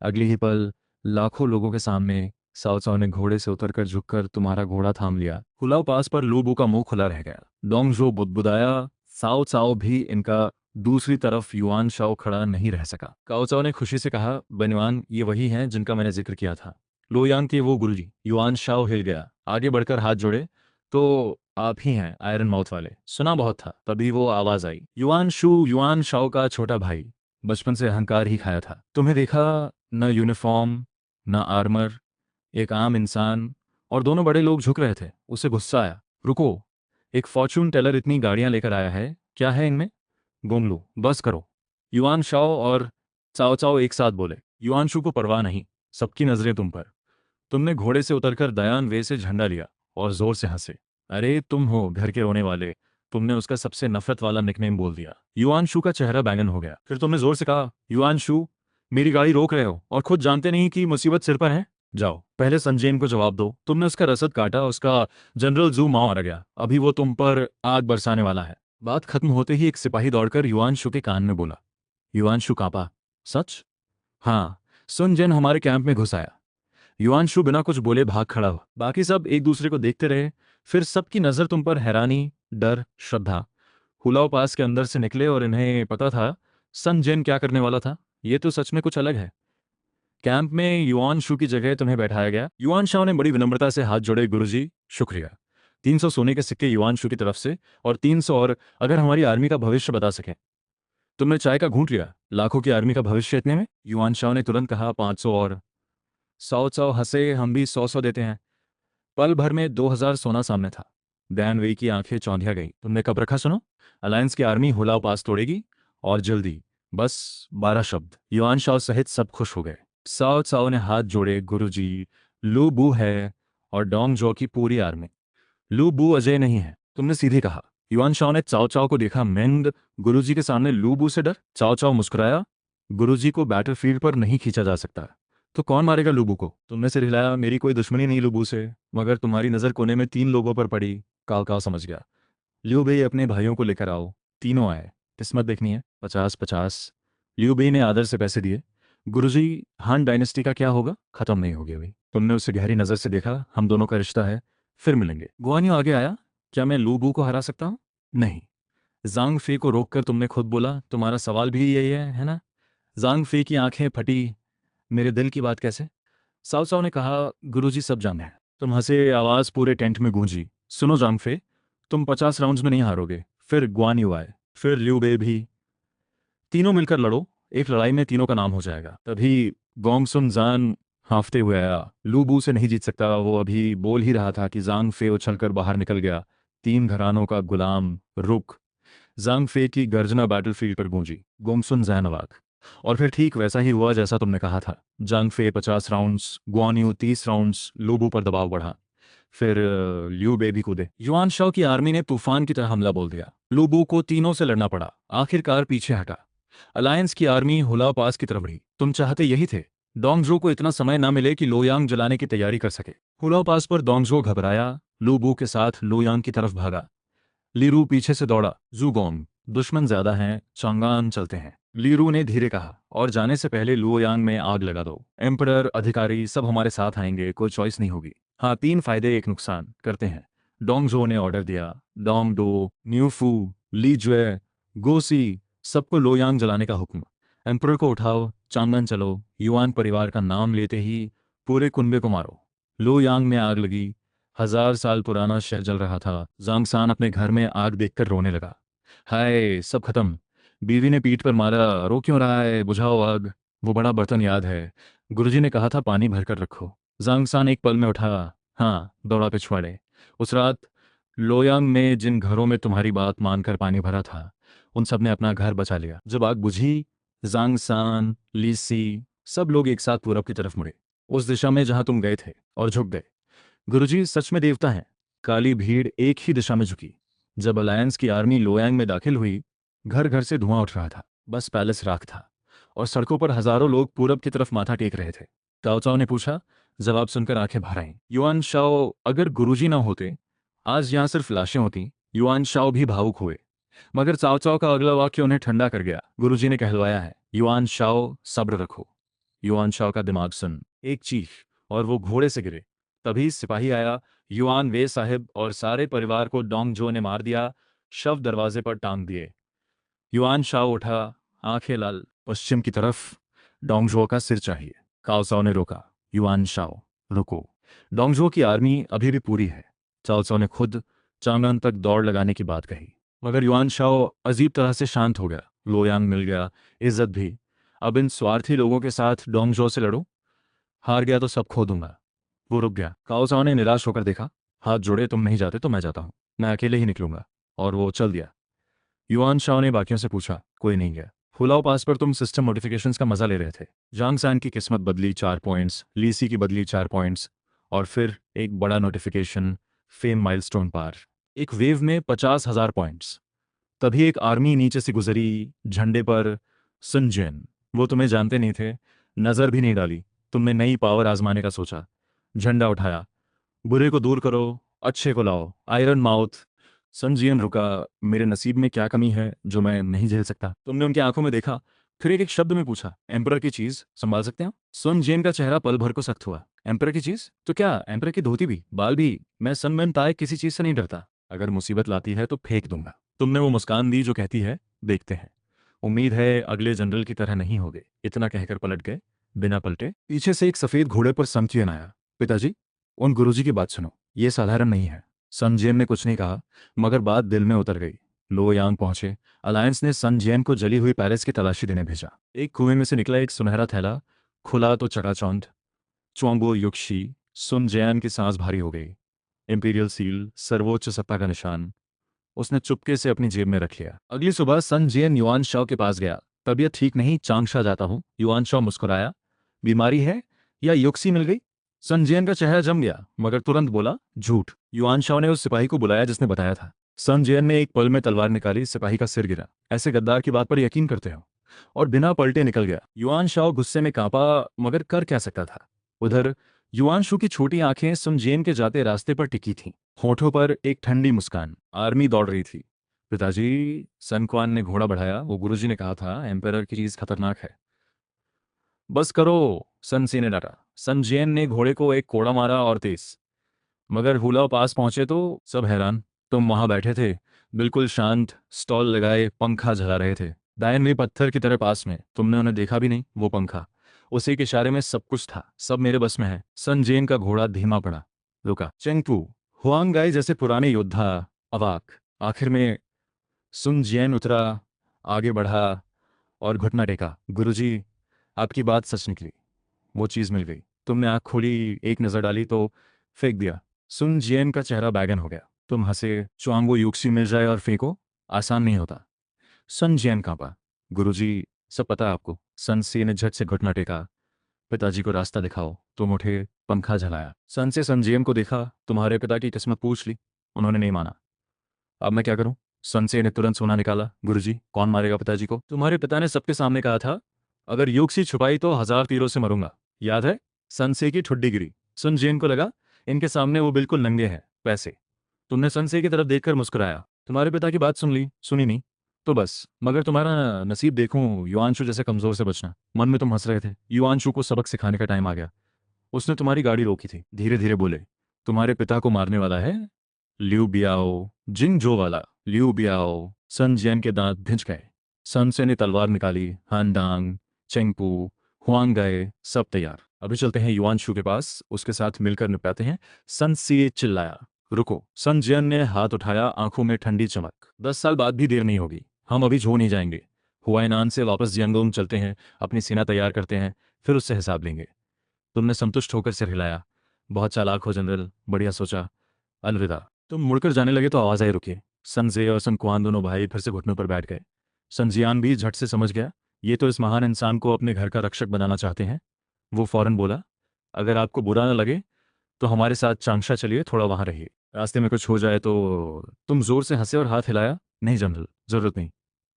अगले ही पल लाखों लोगों के सामने साओ साओ ने घोड़े से उतरकर झुककर तुम्हारा घोड़ा थाम लिया। हुलाव पास पर लूबू का मुंह खुला रह गया। डोंगजो बुदबुदाया। साओ साओ भी इनका। दूसरी तरफ युआन शाओ खड़ा नहीं रह सका। काओ साओ ने खुशी से कहा, बनवान, ये वही हैं जिनका मैंने जिक्र किया था, लोयांग के वो गुरुजी। युआन शाओ हिल गया, आगे बढ़कर हाथ जोड़े। तो आप ही हैं आयरन माउथ वाले, सुना बहुत था। तभी वो आवाज आई, युआन शू, युआन शाओ का छोटा भाई, बचपन से अहंकार ही खाया था। तुम्हें देखा, न यूनिफॉर्म, न आर्मर, एक आम इंसान, और दोनों बड़े लोग झुक रहे थे। उसे गुस्सा आया। रुको, एक फॉर्चून टेलर इतनी गाड़ियां लेकर आया है, क्या है इनमें? गोंगलू, बस करो। युआन शाओ और चाओ चाओ एक साथ बोले। युआनशु को परवाह नहीं, सबकी नजरें तुम पर। तुमने घोड़े से उतरकर दयान वे से झंडा लिया और जोर से हंसे। अरे तुम हो घर के रोने वाले। तुमने उसका सबसे नफरत वाला निकनेम बोल दिया। युआनशु का चेहरा बैंगन हो गया। फिर तुमने जोर से कहा, युआनशु, मेरी गाड़ी रोक रहे हो और खुद जानते नहीं कि मुसीबत सिर पर है? जाओ, पहले संजेन को जवाब दो। तुमने उसका रसद काटा, उसका जनरल जू माओ मारा गया, अभी वो तुम पर आग बरसाने वाला है। बात खत्म होते ही एक सिपाही दौड़कर युआनशु के कान में बोला। युआनशु कांपा। सच? हाँ, सुन जेन हमारे कैंप में घुस आया। युआनशु बिना कुछ बोले भाग खड़ा हुआ। बाकी सब एक दूसरे को देखते रहे। फिर सबकी नजर तुम पर, हैरानी, डर, श्रद्धा। हुलाव पास के अंदर से निकले और इन्हें पता था सन जेन क्या करने वाला था। ये तो सच में कुछ अलग है। कैंप में युआन शू की जगह तुम्हें बैठाया गया। युआन शाह ने बड़ी विनम्रता से हाथ जोड़े। गुरुजी, शुक्रिया। 300 सोने के सिक्के युआन शू की तरफ से, और 300 और, अगर हमारी आर्मी का भविष्य बता सके। तुमने चाय का घूंट लिया। लाखों की आर्मी का भविष्य इतने में? युआन शाह ने तुरंत कहा, 500 और। सौ सौ हंसे, हम भी 100 देते हैं। पल भर में 2,000 सोना सामने था। डैन वेई की आंखें चौंधिया गई। तुमने कब रखा सुनो? अलायंस की आर्मी हुलाव पास तोड़ेगी, और जल्दी। बस 12 शब्द। युआन शाओ सहित सब खुश हो गए। साओ साओ ने हाथ जोड़े। गुरुजी, लू बू है, और डोंग जो की पूरी आर्मी। लू बू अजय नहीं है, तुमने सीधे कहा। युआन शाओ ने चाओ चाओ को देखा। मेंग, गुरुजी के सामने लू बू से डर? चाओ चाओ मुस्कुराया। गुरुजी को बैटलफील्ड पर नहीं खींचा जा सकता। तो कौन मारेगा लूबू को? तुमने सिर हिलाया। मेरी कोई दुश्मनी नहीं लूबू से, मगर तुम्हारी नजर कोने में 3 लोगों पर पड़ी। काव काव समझ गया। लियो बेई, अपने भाइयों को लेकर आओ। तीनों आए। किस्मत देखनी है। 50-50। लियो बेई ने आदर से पैसे दिए। गुरुजी, हान डायनेस्टी का क्या होगा? खत्म नहीं होगी अभी। तुमने उसे गहरी नजर से देखा। हम दोनों का रिश्ता है, फिर मिलेंगे। गुआनियो आगे आया। क्या मैं लूबू को हरा सकता हूँ? नहीं। जांग फे को रोककर तुमने खुद बोला, तुम्हारा सवाल भी यही है ना? जांग फे की आंखें फटी। मेरे दिल की बात कैसे? साव साव ने कहा, गुरुजी सब जाने हैं। तुम हंसे, आवाज पूरे टेंट में गूंजी। सुनो जांगफे, तुम 50 राउंड्स में नहीं हारोगे। फिर गुआन यू आए, फिर लियू बे भी। तीनों मिलकर लड़ो। एक लड़ाई में तीनों का नाम हो जाएगा। तभी गोंग सुन जान हाँफते हुए आया। लू बू से नहीं जीत सकता। वो अभी बोल ही रहा था कि जांग फे उछलकर बाहर निकल गया। 3 घरानों का गुलाम, रुक। जांग फे की गर्जना बैटलफील्ड पर गूंजी। गोंगसुन जैन अवाक। और फिर ठीक वैसा ही हुआ जैसा तुमने कहा था। जांग फे 50 rounds, Guan you 30 rounds. Lobo पर दबाव बढ़ा। फिर लियू बे भी कूदे। युआन शाओ की आर्मी ने तूफान की तरह हमला बोल दिया। लोबू को तीनों से लड़ना पड़ा। आखिरकार पीछे हटा। अलायंस की आर्मी हुला पास की तरफ बढ़ी। तुम चाहते यही थे, डोंगजो को इतना समय ना मिले कि लोयांग जलाने की तैयारी कर सके। हुला पास पर डोंगजो घबराया। लोबू के साथ लोयांग की तरफ भागा। लीरू पीछे से दौड़ा। जूगोंग, दुश्मन ज्यादा हैं, चांगान चलते हैं। लीरू ने धीरे कहा, और जाने से पहले लुओयांग में आग लगा दो। एम्परर, अधिकारी सब हमारे साथ आएंगे, कोई चॉइस नहीं होगी। हाँ, 3 फायदे 1 नुकसान, करते हैं। डोंगजो ने ऑर्डर दिया। डोंग डो, न्यू फू, ली जुए, गोसी, सबको लोयांग जलाने का हुक्म। एम्परर को उठाओ, चांगन चलो, युआन परिवार का नाम लेते ही पूरे कुनबे को मारो। लोयांग में आग लगी। 1000 साल पुराना शहर जल रहा था। जांगसान अपने घर में आग देखकर रोने लगा। हाय, सब खत्म। बीवी ने पीठ पर मारा, रो क्यों रहा है, बुझाओ आग। वो बड़ा बर्तन याद है, गुरुजी ने कहा था पानी भरकर रखो। जांगसान एक पल में उठा। हाँ, दौड़ा पिछवाड़े। उस रात लोयांग में जिन घरों में तुम्हारी बात मानकर पानी भरा था, उन सब ने अपना घर बचा लिया। जब आग बुझी, जांगसान, लीसी, सब लोग एक साथ पूरब की तरफ मुड़े, उस दिशा में जहां तुम गए थे, और झुक गए। गुरुजी सच में देवता हैं। काली भीड़ एक ही दिशा में झुकी। जब अलायंस की आर्मी लोयांग में दाखिल हुई, घर घर से धुआं उठ रहा था, बस पैलेस राख था, और सड़कों पर हजारों लोग पूरब की तरफ माथा टेक रहे थे। ताओ चाओ ने पूछा। जवाब सुनकर आंखें भर आईं। युआन शाओ, अगर गुरुजी ना होते, आज यहाँ सिर्फ लाशें होती। युआन शाओ भी भावुक हुए, मगर चाओ चाओ का अगला वाक्य उन्हें ठंडा कर गया। गुरुजी ने कहलवाया है, युआन शाओ सब्र रखो। युआन शाओ का दिमाग सुन। एक चीख, और वो घोड़े से गिरे। तभी सिपाही आया। युआन वे साहिब और सारे परिवार को डोंगजो ने मार दिया, शव दरवाजे पर टांग दिए। युआन शाओ उठा, आंखें लाल। पश्चिम की तरफ, डोंगजो का सिर चाहिए। काओ साओ ने रोका। युआन शाओ, रुको। डोंगजो की आर्मी अभी भी पूरी है। चाओ चाओ ने खुद चांगन तक दौड़ लगाने की बात कही, मगर युआन शाओ अजीब तरह से शांत हो गया। लोयांग मिल गया, इज्जत भी। अब इन स्वार्थी लोगों के साथ डोंगजो से लड़ो? हार गया तो सब खो दूंगा। वो रुक गया। काओ साओ ने निराश होकर देखा। हाथ जोड़े, तुम नहीं जाते तो मैं जाता हूं, मैं अकेले ही निकलूंगा। और वो चल दिया। युआन शाओ ने बाकियों से पूछा, कोई नहीं गया? फुलाओ पास पर तुम सिस्टम मॉडिफिकेशंस का मजा ले रहे थे। जांग सैन की किस्मत बदली 4 पॉइंट्स, लीसी की बदली 4 पॉइंट्स, और फिर एक बड़ा नोटिफिकेशन, फेम माइलस्टोन पार। एक वेव में 50,000 पॉइंट्स। तभी एक आर्मी नीचे से गुजरी, झंडे पर सुन जिन। वो तुम्हें जानते नहीं थे, नजर भी नहीं डाली। तुमने नई पावर आजमाने का सोचा, झंडा उठाया। बुरे को दूर करो, अच्छे को लाओ, आयरन माउथ। संजियन रुका। मेरे नसीब में क्या कमी है जो मैं नहीं झेल सकता? तुमने उनकी आंखों में देखा, फिर एक एक शब्द में पूछा, एम्परर की चीज संभाल सकते हैं? सुन जेन का चेहरा पल भर को सख्त हुआ। एम्परर की चीज तो क्या, एम्परर की धोती भी, बाल भी। मैं सनमैन ताए किसी चीज से नहीं डरता। अगर मुसीबत लाती है तो फेंक दूंगा। तुमने वो मुस्कान दी जो कहती है, देखते हैं, उम्मीद है अगले जनरल की तरह नहीं होगे। इतना कहकर पलट गए। बिना पलटे पीछे से एक सफेद घोड़े पर समचियन आया। पिताजी, उन गुरुजी की बात सुनो, ये साधारण नहीं है। सनजियन ने कुछ नहीं कहा, मगर बात दिल में उतर गई। लोयांग पहुंचे। अलायंस ने सनजियन को जली हुई पैलेस की तलाशी देने भेजा। एक कुएं में से निकला एक सुनहरा थैला, खुला तो चकाचौंध। चौंगो युक्षी। सुन जैन की सांस भारी हो गई। इंपीरियल सील, सर्वोच्च सत्ता का निशान। उसने चुपके से अपनी जेब में रख लिया। अगली सुबह सन जियन युआन शाओ के पास गया। तबीयत ठीक नहीं, चांगशा जाता हूँ। युआन शाओ मुस्कुराया। बीमारी है या युक्सी मिल गई? सन जियन का चेहरा जम गया, मगर तुरंत बोला, झूठ। युआन शाओ ने उस सिपाही को बुलाया जिसने बताया था। सन जियन ने एक पल में तलवार निकाली, सिपाही का सिर गिरा। ऐसे गद्दार की बात पर यकीन करते हो? और बिना पलटे निकल गया। युआन शाओ गुस्से में कांपा, मगर कर क्या सकता था? उधर युआनशु की छोटी आंखें सुनजेन के जाते रास्ते पर टिकी थीं, होठों पर एक ठंडी मुस्कान। आर्मी दौड़ रही थी। पिताजी, सन क्वान ने घोड़ा बढ़ाया। वो गुरुजी ने कहा था, एम्पेरर की चीज खतरनाक है। बस करो, सन सी ने डांटा। सन जेन ने घोड़े को एक कोड़ा मारा और तेज। मगर हुलाओ पास पहुंचे तो सब हैरान। तुम वहां बैठे थे, बिल्कुल शांत, स्टॉल लगाए, पंखा जला रहे थे, दायन में पत्थर की तरह पास में। तुमने उन्हें देखा भी नहीं, वो पंखा, उसी के इशारे में सब कुछ था। सब मेरे बस में है। सन जेन का घोड़ा धीमा पड़ा, रुका। चेंगपू, हुआंगाई जैसे पुराने योद्धा, अवाक। आखिर में सुन जियन उतरा, आगे बढ़ा, और घुटना टेका। गुरुजी, आपकी बात सच निकली। वो चीज मिल गई। तुमने आंख खोली, एक नजर डाली तो फेंक दिया। सुन जियन का चेहरा बैगन हो गया। तुम हंसे। चुआंगो युक्सी मिल जाए और फेंको, आसान नहीं होता। सन जियन कांपा। गुरुजी, सब पता है आपको। सन सी ने झट से घुटना टेका। पिताजी को रास्ता दिखाओ। तुम उठे, पंखा जलाया। सन से संजीएम को देखा। तुम्हारे पिता की किस्मत पूछ ली, उन्होंने नहीं माना। अब मैं क्या करूं? सनसे ने तुरंत सोना निकाला। गुरुजी, कौन मारेगा पिताजी को? तुम्हारे पिता ने सबके सामने कहा था, अगर युक्सी छुपाई तो 1000 तीरों से मरूंगा, याद है? सनसे की ठुड्डी गिरी। सुन जेन को लगा, इनके सामने वो बिल्कुल नंगे हैं। पैसे। तुमने सनसे की तरफ देखकर मुस्कुराया। तुम्हारे पिता की बात सुन ली, सुनी नहीं तो बस। मगर तुम्हारा नसीब देखूं, युआनशु जैसे कमजोर से बचना। मन में तुम हंस रहे थे। युआनशु को सबक सिखाने का टाइम आ गया। उसने तुम्हारी गाड़ी रोकी थी, धीरे धीरे बोले, तुम्हारे पिता को मारने वाला है लिu बियाओ, जिंग जो वाला लिu बियाओ। सन जियन के दांत भिंच गए। सन से ने तलवार निकाली। हान डांग, चेंगपू, हुआंग गए, सब तैयार। अभी चलते हैं युआन शू के पास, उसके साथ मिलकर निपटाते हैं। सन सी चिल्लाया। रुको। सन जियन ने हाथ उठाया, आंखों में ठंडी चमक। 10 साल बाद भी देर नहीं होगी, हम अभी झो नहीं जाएंगे। हुआइनान से वापस जियांगोंग चलते हैं, अपनी सेना तैयार करते हैं, फिर उससे हिसाब लेंगे। तुमने संतुष्ट होकर सिर हिलाया। बहुत चालाक हो जनरल, बढ़िया सोचा। अलविदा। तुम मुड़कर जाने लगे तो आवाज आई, रुकिए। सनजे और सनकुआन दोनों भाई फिर से घुटनों पर बैठ गए। सनजियान भी झट से समझ गया, ये तो इस महान इंसान को अपने घर का रक्षक बनाना चाहते हैं। वो फौरन बोला, अगर आपको बुरा न लगे तो हमारे साथ चांगशा चलिए, थोड़ा वहां रहिए, रास्ते में कुछ हो जाए तो। तुम जोर से हंसे और हाथ हिलाया। नहीं जनरल, जरूरत नहीं।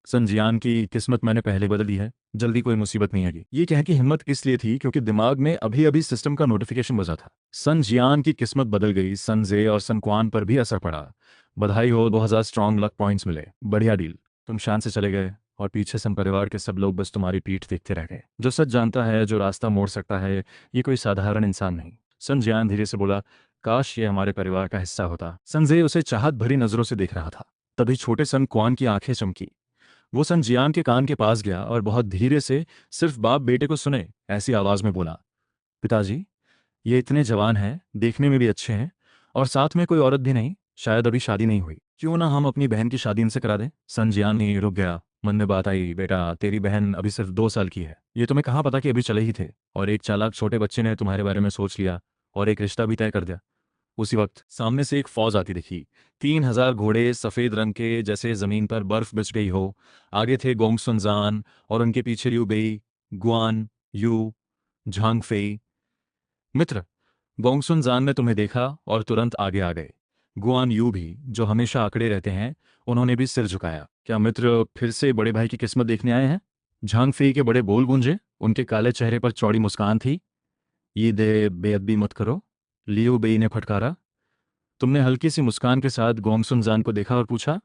संजियान की किस्मत मैंने पहले बदल दी है, जल्दी कोई मुसीबत नहीं आएगी। ये कह की हिम्मत इसलिए थी क्योंकि दिमाग में अभी अभी सिस्टम का नोटिफिकेशन बजा था। संजियान की किस्मत बदल गई, सनजे और सनक्वान पर भी असर पड़ा। बधाई हो, 2000 स्ट्रॉन्ग लक पॉइंट्स मिले, बढ़िया डील। तुम शान से चले गए और पीछे सन परिवार के सब लोग बस तुम्हारी पीठ देखते रह गए। जो सच जानता है, जो रास्ता मोड़ सकता है, ये कोई साधारण इंसान नहीं। संजियान धीरे से बोला, काश ये हमारे परिवार का हिस्सा होता। संजय उसे चाहत भरी नजरों से देख रहा था। तभी छोटे सन क्वान की आंखें चमकी। वो सन जियान के कान के पास गया और बहुत धीरे से, सिर्फ बाप बेटे को सुने ऐसी आवाज में बोला, पिताजी, ये इतने जवान हैं, देखने में भी अच्छे हैं, और साथ में कोई औरत भी नहीं, शायद अभी शादी नहीं हुई। क्यों ना हम अपनी बहन की शादी इनसे करा दें। सन जियान नहीं रुक गया। मन में बात आई, बेटा तेरी बहन अभी सिर्फ 2 साल की है, ये तुम्हें कहाँ पता कि अभी चले ही थे, और एक चालाक छोटे बच्चे ने तुम्हारे बारे में सोच लिया और एक रिश्ता भी तय कर दिया। उसी वक्त सामने से एक फौज आती दिखी। 3000 घोड़े, सफेद रंग के, जैसे जमीन पर बर्फ बिछ गई हो। आगे थे गोंगसुनजान और उनके पीछे लिू बेई, गुआन यू, झांग फेई। मित्र, गोंगसुनजान ने तुम्हें देखा और तुरंत आगे आ गए। गुआन यू भी, जो हमेशा आंकड़े रहते हैं, उन्होंने भी सिर झुकाया। क्या मित्र फिर से बड़े भाई की किस्मत देखने आए हैं? झांग फेई के बड़े बोल गूंजे, उनके काले चेहरे पर चौड़ी मुस्कान थी। ये दे बेअदबी मत करो, लियू बेई ने फटकारा। तुमने हल्की सी मुस्कान के साथ गोंगसुनजान को देखा और पूछा,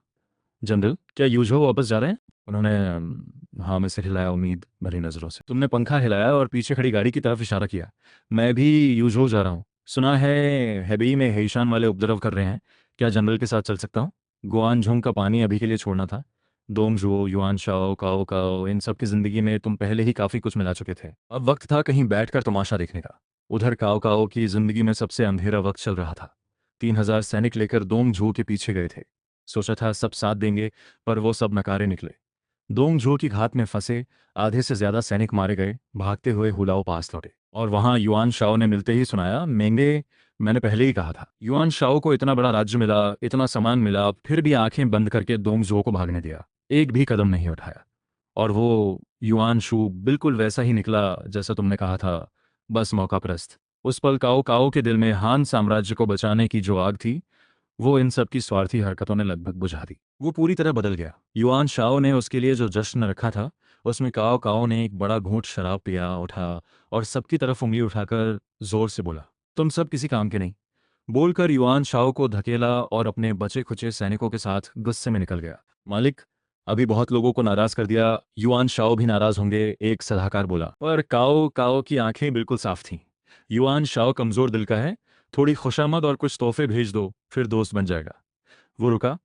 जनरल क्या यूझो वापस जा रहे हैं? उन्होंने हाँ में सिर हिलाया, उम्मीद भरी नजरों से। तुमने पंखा हिलाया और पीछे खड़ी गाड़ी की तरफ इशारा किया। मैं भी यूझो जा रहा हूँ, सुना है हेबी में हेईशान वाले उपद्रव कर रहे हैं, क्या जनरल के साथ चल सकता हूँ? गुआन झोंग का पानी अभी के लिए छोड़ना था। दोंगजो, युआन शाओ, काओ काओ, इन सब की जिंदगी में तुम पहले ही काफी कुछ मिला चुके थे, अब वक्त था कहीं बैठकर तमाशा देखने का। उधर काओ काओ की जिंदगी में सबसे अंधेरा वक्त चल रहा था। 3000 सैनिक लेकर दोंगझो के पीछे गए थे। सोचा था सब साथ देंगे, पर वो सब नकारे निकले। दोंगझो की घात में फंसे आधे से ज्यादा सैनिक मारे गए। भागते हुए हुलाओ पास लौटे, और वहां युआन शाओ ने मिलते ही सुनाया, मेंगे, मैंने पहले ही कहा था। युआन शाओ को इतना बड़ा राज्य मिला, इतना सामान मिला, फिर भी आंखें बंद करके दोंगझो को भागने दिया, एक भी कदम नहीं उठाया। और वो युआन शू बिल्कुल वैसा ही निकला जैसा तुमने कहा था, बस मौकाप्रस्त। उस पल काओ काओ के दिल में हान साम्राज्य को बचाने की जो आग थी, वो इन सब की स्वार्थी हरकतों ने लगभग बुझा दी। वो पूरी तरह बदल गया। युआन शाओ ने उसके लिए जो जश्न रखा था, उसमें काओ काओ ने एक बड़ा घूंट शराब पिया, उठा और सबकी तरफ उंगली उठाकर जोर से बोला, तुम सब किसी काम के नहीं। बोलकर युआन शाओ को धकेला और अपने बचे खुचे सैनिकों के साथ गुस्से में निकल गया। मालिक, अभी बहुत लोगों को नाराज कर दिया, युआन शाओ भी नाराज होंगे, एक सलाहकार बोला। पर काओ काओ की आंखें बिल्कुल साफ थीं। युआन शाओ कमजोर दिल का है, थोड़ी खुशामद और कुछ तोहफे भेज दो, फिर दोस्त बन जाएगा। वो रुका,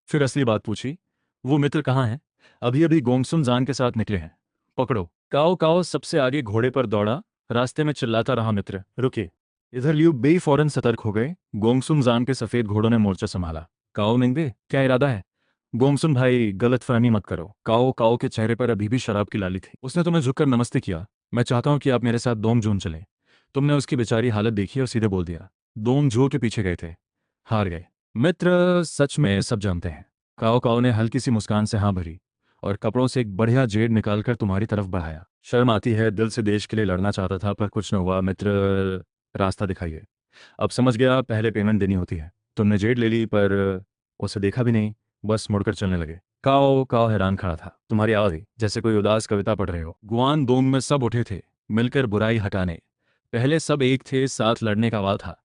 फिर असली बात पूछी, वो मित्र कहाँ हैं? अभी अभी गोंगसुन जान के साथ निकले हैं, पकड़ो। काओ काओ सबसे आगे घोड़े पर दौड़ा, रास्ते में चिल्लाता रहा, मित्र रुके। इधर लियू बेई फौरन सतर्क हो गए। गोंगसुन जान के सफेद घोड़ों ने मोर्चा संभाला। काओ मिंगबे, क्या इरादा है? गोंगसुन भाई, गलतफहमी मत करो। काओ काओ के चेहरे पर अभी भी शराब की लाली थी। उसने तुम्हें झुककर नमस्ते किया। मैं चाहता हूं कि आप मेरे साथ दोंगजून चलें। तुमने उसकी बेचारी हालत देखी और सीधे बोल दिया। दोंगजो के पीछे गए थे, हार गए। मित्र सच में सब जानते हैं। काओ काओ ने हल्की सी मुस्कान से हाँ भरी और कपड़ों से एक बढ़िया जेड निकालकर तुम्हारी तरफ बढ़ाया। शर्म आती है, दिल से देश के लिए लड़ना चाहता था, पर कुछ न हुआ। मित्र, रास्ता दिखाइए। अब समझ गया, पहले पेमेंट देनी होती है। तुमने जेड ले ली, पर उसे देखा भी नहीं, बस मुड़कर चलने लगे। काओ काओ हैरान खड़ा था। तुम्हारी आवाज आई जैसे कोई उदास कविता पढ़ रहे हो। गुआन दोंग में सब उठे थे, मिलकर बुराई हटाने। पहले सब एक थे, साथ लड़ने का वाल था,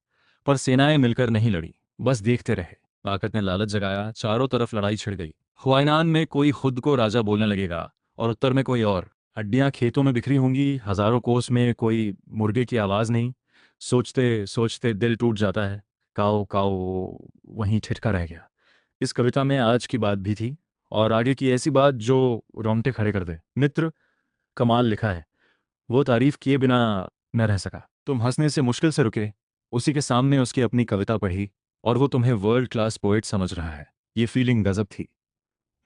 पर सेनाएं मिलकर नहीं लड़ी, बस देखते रहे। ताकत ने लालच जगाया, चारों तरफ लड़ाई छिड़ गई। हुआइनान में कोई खुद को राजा बोलने लगेगा और उत्तर में कोई और। हड्डियां खेतों में बिखरी होंगी, हजारों कोस में कोई मुर्गे की आवाज नहीं। सोचते सोचते दिल टूट जाता है। काओ काओ वहीं ठिठका रह गया। इस कविता में आज की बात भी थी और आगे की ऐसी बात जो रोंगटे खड़े कर दे। मित्र, कमाल लिखा है। वो तारीफ किए बिना न रह सका। तुम हंसने से मुश्किल से रुके। उसी के सामने उसकी अपनी कविता पढ़ी और वो तुम्हें वर्ल्ड क्लास पोएट समझ रहा है। ये फीलिंग गजब थी।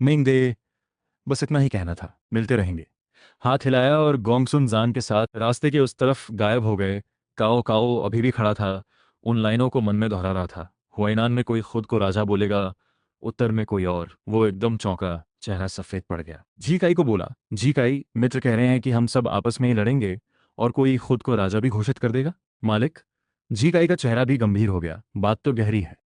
मिंग दे। बस इतना ही कहना था। मिलते रहेंगे। हाथ हिलाया और गोंगसुन जान के साथ रास्ते के उस तरफ गायब हो गए। काओ काओ अभी भी खड़ा था, उन लाइनों को मन में दोहरा रहा था। हुआइनान में कोई खुद को राजा बोलेगा, उत्तर में कोई और। वो एकदम चौंका, चेहरा सफेद पड़ गया। झीकाई को बोला, झीकाई, मित्र कह रहे हैं कि हम सब आपस में ही लड़ेंगे और कोई खुद को राजा भी घोषित कर देगा। मालिक। झीकाई का चेहरा भी गंभीर हो गया। बात तो गहरी है।